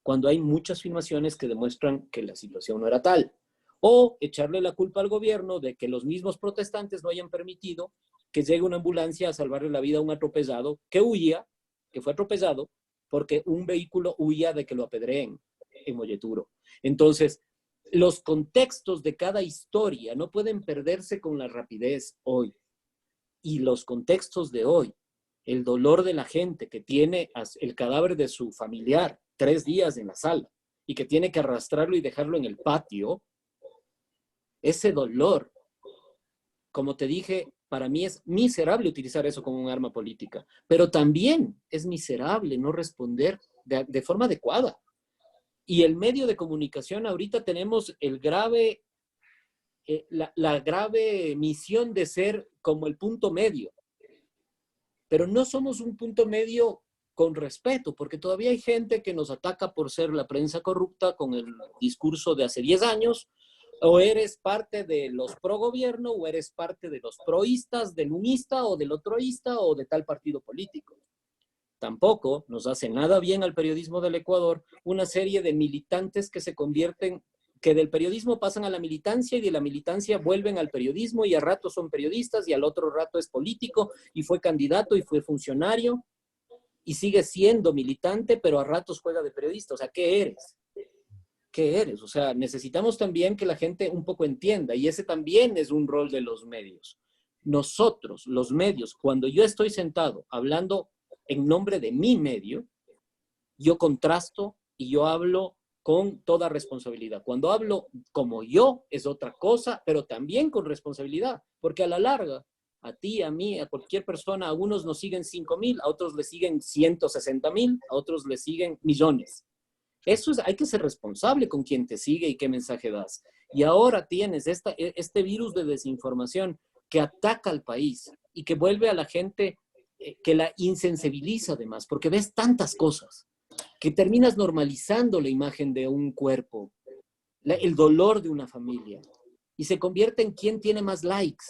cuando hay muchas filmaciones que demuestran que la situación no era tal. O echarle la culpa al gobierno de que los mismos protestantes no hayan permitido que llegue una ambulancia a salvarle la vida a un atropellado que huía, que fue atropellado, porque un vehículo huía de que lo apedreen en Molleturo. Entonces, los contextos de cada historia no pueden perderse con la rapidez hoy. Y los contextos de hoy, el dolor de la gente que tiene el cadáver de su familiar 3 días en la sala y que tiene que arrastrarlo y dejarlo en el patio, ese dolor, como te dije, para mí es miserable utilizar eso como un arma política, pero también es miserable no responder de forma adecuada. Y el medio de comunicación, ahorita tenemos la grave misión de ser como el punto medio, pero no somos un punto medio con respeto, porque todavía hay gente que nos ataca por ser la prensa corrupta con el discurso de hace 10 años, o eres parte de los pro gobierno, o eres parte de los proístas, del unista o del otroísta o de tal partido político. Tampoco nos hace nada bien al periodismo del Ecuador una serie de militantes que se convierten, que del periodismo pasan a la militancia y de la militancia vuelven al periodismo y a rato son periodistas y al otro rato es político y fue candidato y fue funcionario y sigue siendo militante, pero a ratos juega de periodista. O sea, ¿qué eres? ¿Qué eres? O sea, necesitamos también que la gente un poco entienda, y ese también es un rol de los medios. Nosotros, los medios, cuando yo estoy sentado hablando en nombre de mi medio, yo contrasto y yo hablo con toda responsabilidad. Cuando hablo como yo es otra cosa, pero también con responsabilidad, porque a la larga, a ti, a mí, a cualquier persona, a unos nos siguen 5,000, a otros le siguen 160,000, a otros le siguen millones. Eso es, hay que ser responsable con quien te sigue y qué mensaje das. Y ahora tienes este virus de desinformación que ataca al país y que vuelve a la gente, que la insensibiliza además, porque ves tantas cosas, que terminas normalizando la imagen de un cuerpo, el dolor de una familia, y se convierte en quién tiene más likes.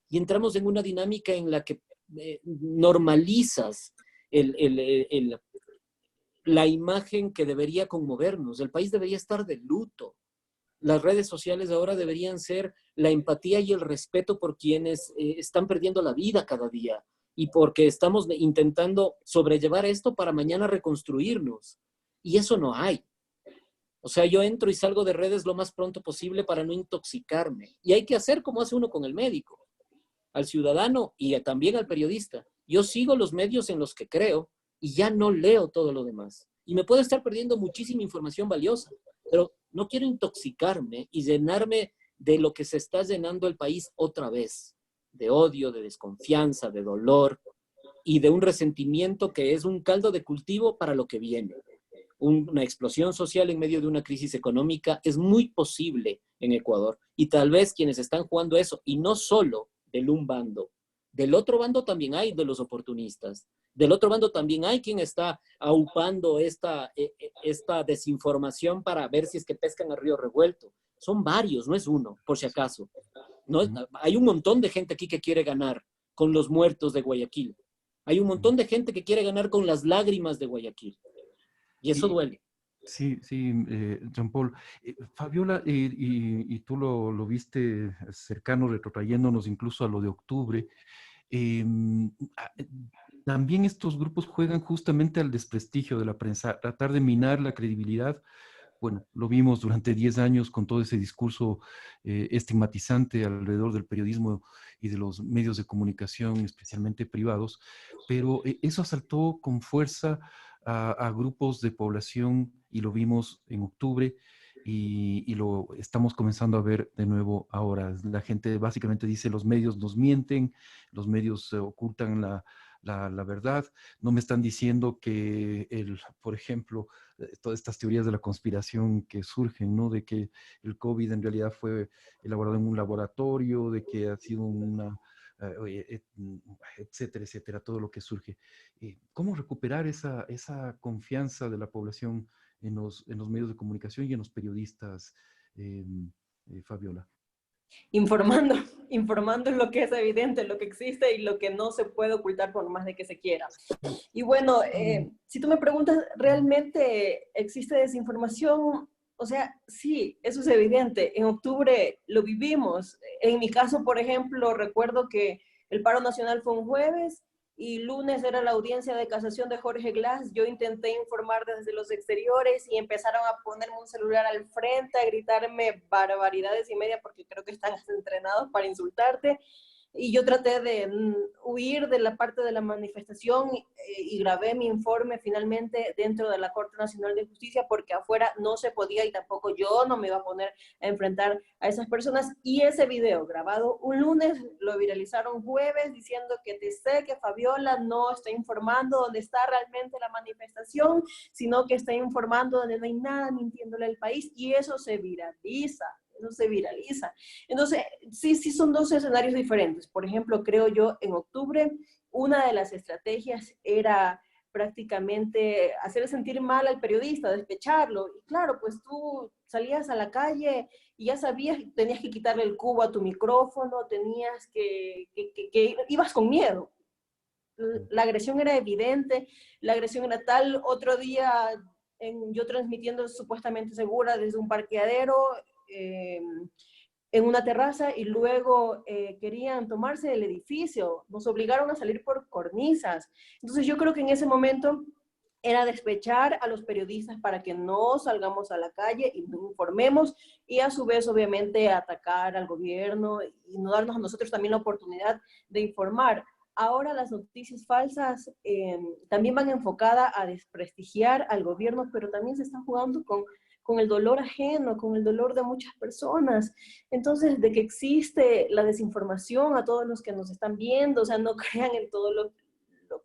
Y entramos en una dinámica en la que normalizas la imagen que debería conmovernos. El país debería estar de luto. Las redes sociales ahora deberían ser la empatía y el respeto por quienes están perdiendo la vida cada día y porque estamos intentando sobrellevar esto para mañana reconstruirnos. Y eso no hay. O sea, yo entro y salgo de redes lo más pronto posible para no intoxicarme. Y hay que hacer como hace uno con el médico, al ciudadano y también al periodista. Yo sigo los medios en los que creo y ya no leo todo lo demás. Y me puedo estar perdiendo muchísima información valiosa, pero no quiero intoxicarme y llenarme de lo que se está llenando el país otra vez, de odio, de desconfianza, de dolor y de un resentimiento que es un caldo de cultivo para lo que viene. Una explosión social en medio de una crisis económica es muy posible en Ecuador y tal vez quienes están jugando eso, y no solo del un bando, del otro bando también hay de los oportunistas, del otro bando también hay quien está aupando esta desinformación para ver si es que pescan a río revuelto. Son varios, no es uno, por si acaso. No, hay un montón de gente aquí que quiere ganar con los muertos de Guayaquil. Hay un montón de gente que quiere ganar con las lágrimas de Guayaquil. Y eso duele. Sí, sí, Jean Paul. Fabiola, y tú lo viste cercano, retrotrayéndonos incluso a lo de octubre. eh, También estos grupos juegan justamente al desprestigio de la prensa, tratar de minar la credibilidad. Bueno, lo vimos durante 10 años con todo ese discurso estigmatizante alrededor del periodismo y de los medios de comunicación, especialmente privados, pero eso asaltó con fuerza a grupos de población y lo vimos en octubre y lo estamos comenzando a ver de nuevo ahora. La gente básicamente dice los medios nos mienten, los medios ocultan la verdad, no me están diciendo que, por ejemplo, todas estas teorías de la conspiración que surgen, ¿no? De que el COVID en realidad fue elaborado en un laboratorio, de que ha sido una, etcétera, etcétera, todo lo que surge. ¿Cómo recuperar esa confianza de la población en los medios de comunicación y en los periodistas, Fabiola? Informando, informando lo que es evidente, lo que existe y lo que no se puede ocultar por más de que se quiera. Y bueno, si tú me preguntas, ¿realmente existe desinformación? O sea, sí, eso es evidente. En octubre lo vivimos. En mi caso, por ejemplo, recuerdo que el paro nacional fue un jueves y lunes era la audiencia de casación de Jorge Glass. Yo intenté informar desde los exteriores y empezaron a ponerme un celular al frente, a gritarme barbaridades y media porque creo que están entrenados para insultarte. Y yo traté de huir de la parte de la manifestación y grabé mi informe finalmente dentro de la Corte Nacional de Justicia porque afuera no se podía y tampoco yo no me iba a poner a enfrentar a esas personas. Y ese video grabado un lunes lo viralizaron jueves diciendo que te sé que Fabiola no está informando dónde está realmente la manifestación, sino que está informando donde no hay nada, mintiéndole al país, y eso se viraliza. Eso se viraliza. Entonces, sí, sí son dos escenarios diferentes. Por ejemplo, creo yo, en octubre, una de las estrategias era prácticamente hacer sentir mal al periodista, despecharlo. Y claro, pues tú salías a la calle y ya sabías que tenías que quitarle el cubo a tu micrófono, tenías que ibas con miedo. La agresión era evidente, la agresión era tal. Otro día, yo transmitiendo supuestamente segura desde un parqueadero, eh, en una terraza, y luego querían tomarse el edificio, nos obligaron a salir por cornisas. Entonces yo creo que en ese momento era despechar a los periodistas para que no salgamos a la calle y no informemos, y a su vez obviamente atacar al gobierno y no darnos a nosotros también la oportunidad de informar. Ahora las noticias falsas también van enfocadas a desprestigiar al gobierno, pero también se están jugando con el dolor ajeno, con el dolor de muchas personas. Entonces, de que existe la desinformación a todos los que nos están viendo, o sea, no crean en todo lo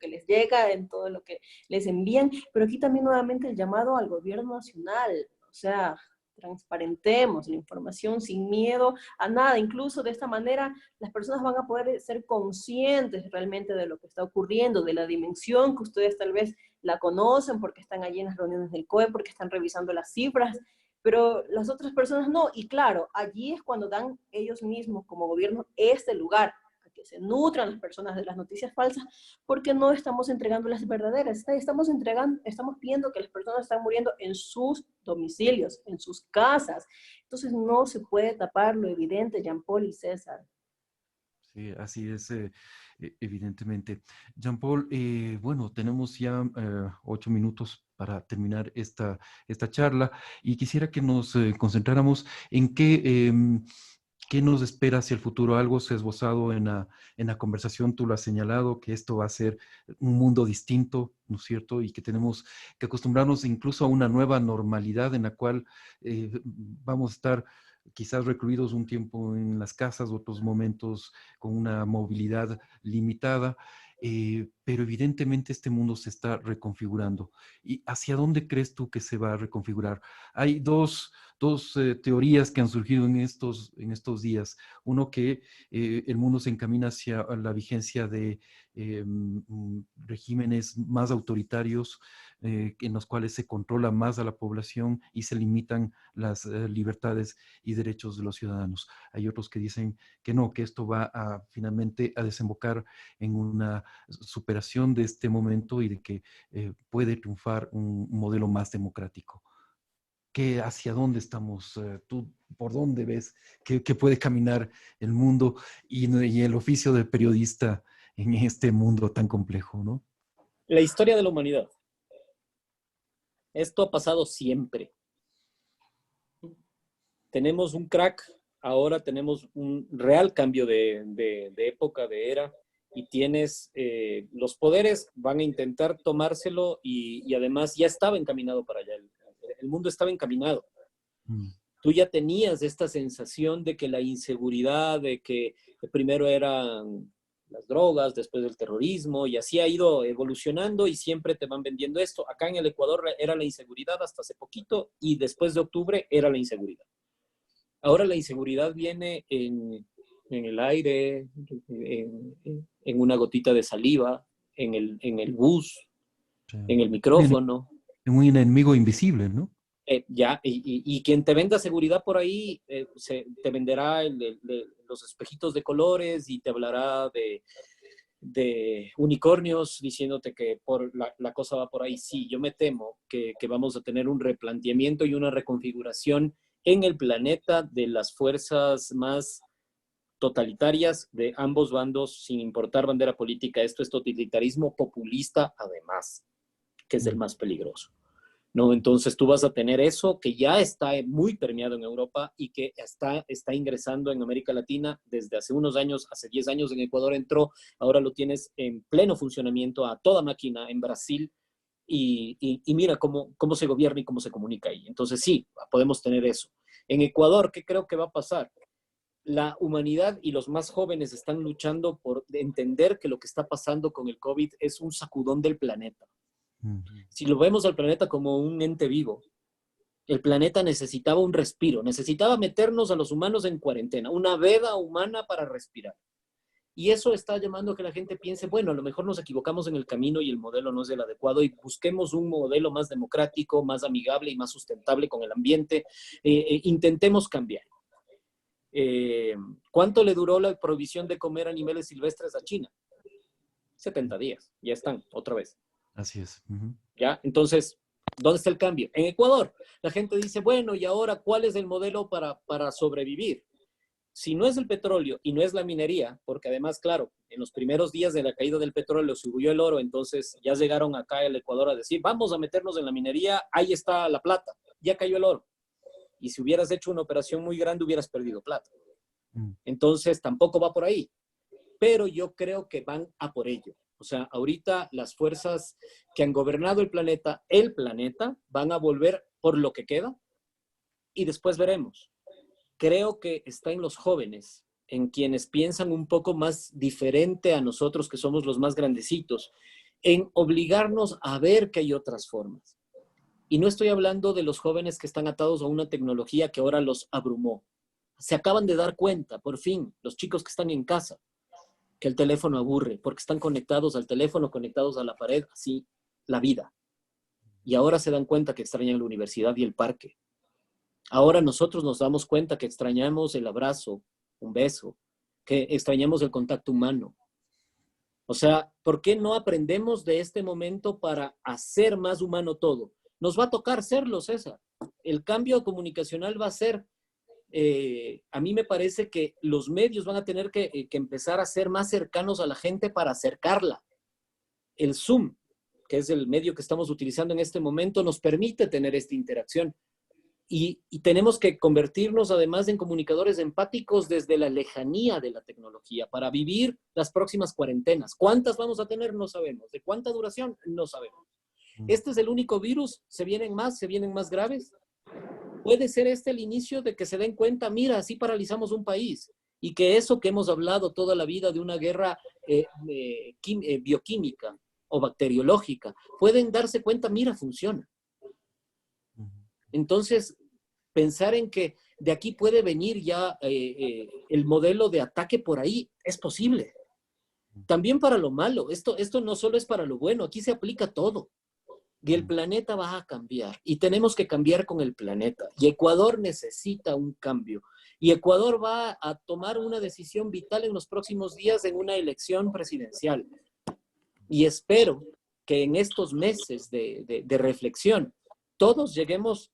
que les llega, en todo lo que les envían, pero aquí también nuevamente el llamado al gobierno nacional, o sea, transparentemos la información sin miedo a nada. Incluso de esta manera las personas van a poder ser conscientes realmente de lo que está ocurriendo, de la dimensión que ustedes tal vez la conocen porque están allí en las reuniones del COE, porque están revisando las cifras, pero las otras personas no. Y claro, allí es cuando dan ellos mismos como gobierno este lugar, a que se nutran las personas de las noticias falsas, porque no estamos entregando las verdaderas. Estamos pidiendo que las personas están muriendo en sus domicilios, en sus casas. Entonces no se puede tapar lo evidente, Jean Paul y César. Sí, así es, evidentemente. Jean-Paul, bueno, tenemos ya 8 minutos para terminar esta charla y quisiera que nos concentráramos en qué nos espera hacia el futuro. Algo se ha esbozado en la conversación, tú lo has señalado, que esto va a ser un mundo distinto, ¿no es cierto? Y que tenemos que acostumbrarnos incluso a una nueva normalidad en la cual vamos a estar quizás recluidos un tiempo en las casas, otros momentos con una movilidad limitada, pero evidentemente este mundo se está reconfigurando. ¿Y hacia dónde crees tú que se va a reconfigurar? Hay dos teorías que han surgido en estos días. Uno, que el mundo se encamina hacia la vigencia de regímenes más autoritarios, en los cuales se controla más a la población y se limitan las libertades y derechos de los ciudadanos. Hay otros que dicen que no, que esto va finalmente a desembocar en una superación de este momento y de que puede triunfar un modelo más democrático. ¿Hacia dónde estamos? ¿Tú por dónde ves que puede caminar el mundo y el oficio de periodista en este mundo tan complejo, ¿no? La historia de la humanidad. Esto ha pasado siempre. Tenemos un crack, ahora tenemos un real cambio de época, de era, y tienes los poderes van a intentar tomárselo y además ya estaba encaminado para allá. El mundo estaba encaminado. Tú ya tenías esta sensación de que la inseguridad, de que primero eran las drogas, después el terrorismo, y así ha ido evolucionando y siempre te van vendiendo esto. Acá en el Ecuador era la inseguridad hasta hace poquito y después de octubre era la inseguridad. Ahora la inseguridad viene en el aire, en una gotita de saliva, en el bus, Sí. en el micrófono. Un enemigo invisible, ¿no? Y quien te venda seguridad por ahí, te venderá los espejitos de colores y te hablará de unicornios diciéndote que la cosa va por ahí. Sí, yo me temo que vamos a tener un replanteamiento y una reconfiguración en el planeta de las fuerzas más totalitarias de ambos bandos, sin importar bandera política. Esto es totalitarismo populista, además, que es el más peligroso, ¿no? Entonces tú vas a tener eso que ya está muy permeado en Europa y que está ingresando en América Latina desde hace unos años, hace 10 años en Ecuador entró, ahora lo tienes en pleno funcionamiento a toda máquina en Brasil y mira cómo se gobierna y cómo se comunica ahí. Entonces sí, podemos tener eso. En Ecuador, ¿qué creo que va a pasar? La humanidad y los más jóvenes están luchando por entender que lo que está pasando con el COVID es un sacudón del planeta. Si lo vemos al planeta como un ente vivo, el planeta necesitaba un respiro, necesitaba meternos a los humanos en cuarentena, una veda humana para respirar. Y eso está llamando a que la gente piense, bueno, a lo mejor nos equivocamos en el camino y el modelo no es el adecuado y busquemos un modelo más democrático, más amigable y más sustentable con el ambiente. Intentemos cambiar. ¿Cuánto le duró la prohibición de comer animales silvestres a China? 70 días, ya están, otra vez. Así es. ¿Ya? Entonces, ¿dónde está el cambio? En Ecuador, la gente dice, bueno, ¿y ahora cuál es el modelo para sobrevivir? Si no es el petróleo y no es la minería, porque además, claro, en los primeros días de la caída del petróleo subió el oro, entonces ya llegaron acá al Ecuador a decir, vamos a meternos en la minería, ahí está la plata, ya cayó el oro. Y si hubieras hecho una operación muy grande, hubieras perdido plata. Entonces, tampoco va por ahí. Pero yo creo que van a por ello. O sea, ahorita las fuerzas que han gobernado el planeta, van a volver por lo que queda y después veremos. Creo que está en los jóvenes, en quienes piensan un poco más diferente a nosotros, que somos los más grandecitos, en obligarnos a ver que hay otras formas. Y no estoy hablando de los jóvenes que están atados a una tecnología que ahora los abrumó. Se acaban de dar cuenta, por fin, los chicos que están en casa, que el teléfono aburre, porque están conectados al teléfono, conectados a la pared, así la vida. Y ahora se dan cuenta que extrañan la universidad y el parque. Ahora nosotros nos damos cuenta que extrañamos el abrazo, un beso, que extrañamos el contacto humano. O sea, ¿por qué no aprendemos de este momento para hacer más humano todo? Nos va a tocar serlo, César. El cambio comunicacional va a ser, a mí me parece que los medios van a tener que empezar a ser más cercanos a la gente para acercarla. El Zoom, que es el medio que estamos utilizando en este momento, nos permite tener esta interacción. Y tenemos que convertirnos además en comunicadores empáticos desde la lejanía de la tecnología para vivir las próximas cuarentenas. ¿Cuántas vamos a tener? No sabemos. ¿De cuánta duración? No sabemos. ¿Este es el único virus? ¿Se vienen más graves? ¿Puede ser este el inicio de que se den cuenta, mira, así paralizamos un país? Y que eso que hemos hablado toda la vida de una guerra bioquímica o bacteriológica, pueden darse cuenta, mira, funciona. Entonces, pensar en que de aquí puede venir ya el modelo de ataque por ahí es posible. También para lo malo. Esto no solo es para lo bueno, aquí se aplica todo. Y el planeta va a cambiar. Y tenemos que cambiar con el planeta. Y Ecuador necesita un cambio. Y Ecuador va a tomar una decisión vital en los próximos días en una elección presidencial. Y espero que en estos meses de reflexión, todos lleguemos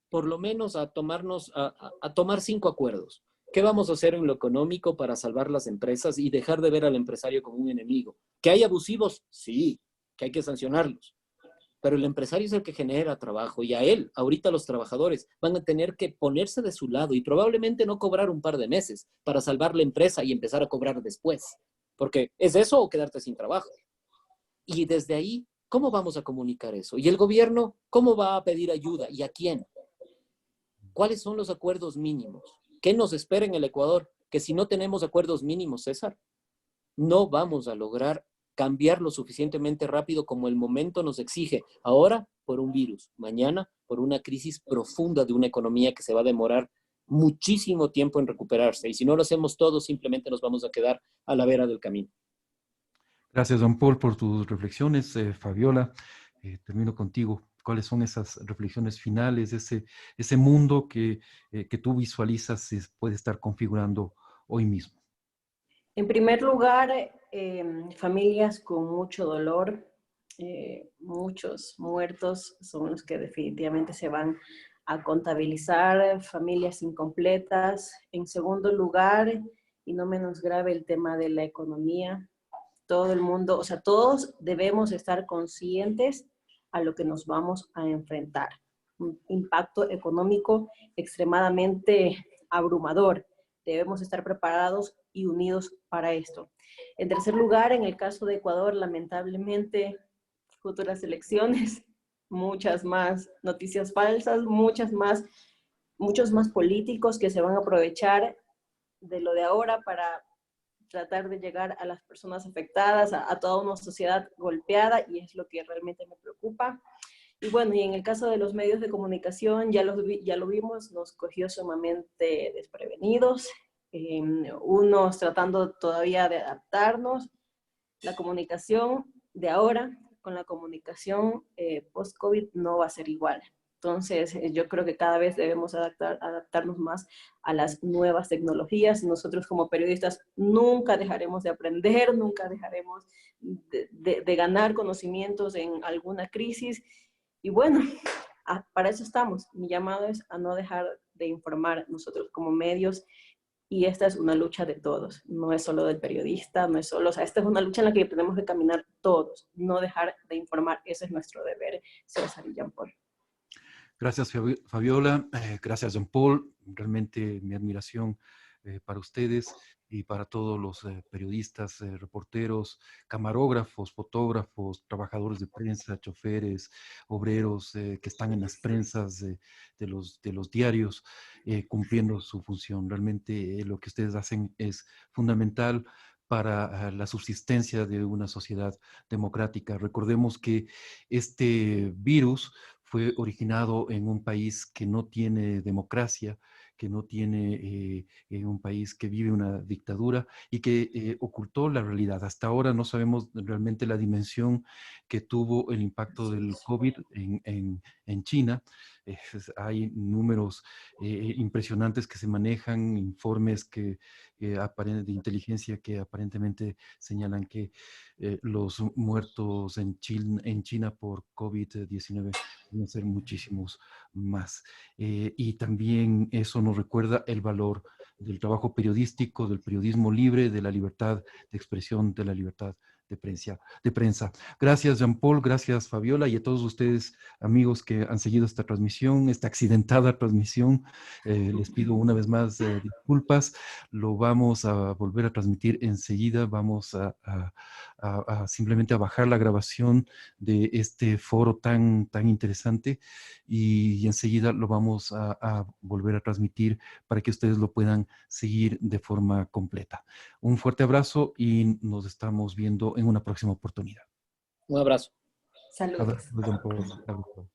por lo menos a tomar 5 acuerdos. ¿Qué vamos a hacer en lo económico para salvar las empresas y dejar de ver al empresario como un enemigo? ¿Que hay abusivos? Sí, que hay que sancionarlos. Pero el empresario es el que genera trabajo y a él, ahorita los trabajadores, van a tener que ponerse de su lado y probablemente no cobrar un par de meses para salvar la empresa y empezar a cobrar después. Porque es eso o quedarte sin trabajo. Y desde ahí, ¿cómo vamos a comunicar eso? Y el gobierno, ¿cómo va a pedir ayuda? ¿Y a quién? ¿Cuáles son los acuerdos mínimos? ¿Qué nos espera en el Ecuador? Que si no tenemos acuerdos mínimos, César, no vamos a lograr cambiar lo suficientemente rápido como el momento nos exige. Ahora, por un virus. Mañana, por una crisis profunda de una economía que se va a demorar muchísimo tiempo en recuperarse. Y si no lo hacemos todos, simplemente nos vamos a quedar a la vera del camino. Gracias, don Paul, por tus reflexiones. Fabiola, termino contigo. ¿Cuáles son esas reflexiones finales, ese mundo que tú visualizas se puede estar configurando hoy mismo? En primer lugar, familias con mucho dolor, muchos muertos son los que definitivamente se van a contabilizar, familias incompletas. En segundo lugar, y no menos grave, el tema de la economía. Todo el mundo, o sea, todos debemos estar conscientes a lo que nos vamos a enfrentar. Un impacto económico extremadamente abrumador. Debemos estar preparados y unidos para esto. En tercer lugar, en el caso de Ecuador, lamentablemente, futuras elecciones, muchas más noticias falsas, muchos más políticos que se van a aprovechar de lo de ahora para tratar de llegar a las personas afectadas, a toda una sociedad golpeada, y es lo que realmente me preocupa. Y bueno, y en el caso de los medios de comunicación, ya lo vimos, nos cogió sumamente desprevenidos, unos tratando todavía de adaptarnos. La comunicación de ahora con la comunicación post-COVID no va a ser igual. Entonces, yo creo que cada vez debemos adaptarnos más a las nuevas tecnologías. Nosotros como periodistas nunca dejaremos de aprender, nunca dejaremos de ganar conocimientos en alguna crisis. Y bueno, para eso estamos. Mi llamado es a no dejar de informar nosotros como medios, y esta es una lucha de todos, no es solo del periodista, no es solo, o sea, esta es una lucha en la que tenemos que caminar todos, no dejar de informar, ese es nuestro deber, César y Jean Paul. Gracias, Fabiola. Gracias, Jean Paul. Realmente mi admiración para ustedes y para todos los periodistas, reporteros, camarógrafos, fotógrafos, trabajadores de prensa, choferes, obreros que están en las prensas de los diarios cumpliendo su función. Realmente lo que ustedes hacen es fundamental para la subsistencia de una sociedad democrática. Recordemos que este virus fue originado en un país que no tiene democracia, que no tiene un país que vive una dictadura y que ocultó la realidad. Hasta ahora no sabemos realmente la dimensión que tuvo el impacto del COVID en China. Hay números impresionantes que se manejan, informes de inteligencia que aparentemente señalan que los muertos en China por COVID-19 van a ser muchísimos más. Y también eso nos recuerda el valor del trabajo periodístico, del periodismo libre, de la libertad de expresión, de la libertad de prensa. Gracias, Jean Paul, gracias, Fabiola, y a todos ustedes, amigos que han seguido esta transmisión, esta accidentada transmisión. Les pido una vez más disculpas. Lo vamos a volver a transmitir enseguida. Vamos a simplemente a bajar la grabación de este foro tan interesante y enseguida lo vamos a volver a transmitir para que ustedes lo puedan seguir de forma completa. Un fuerte abrazo y nos estamos viendo en una próxima oportunidad. Un abrazo. Saludos. Abrazo.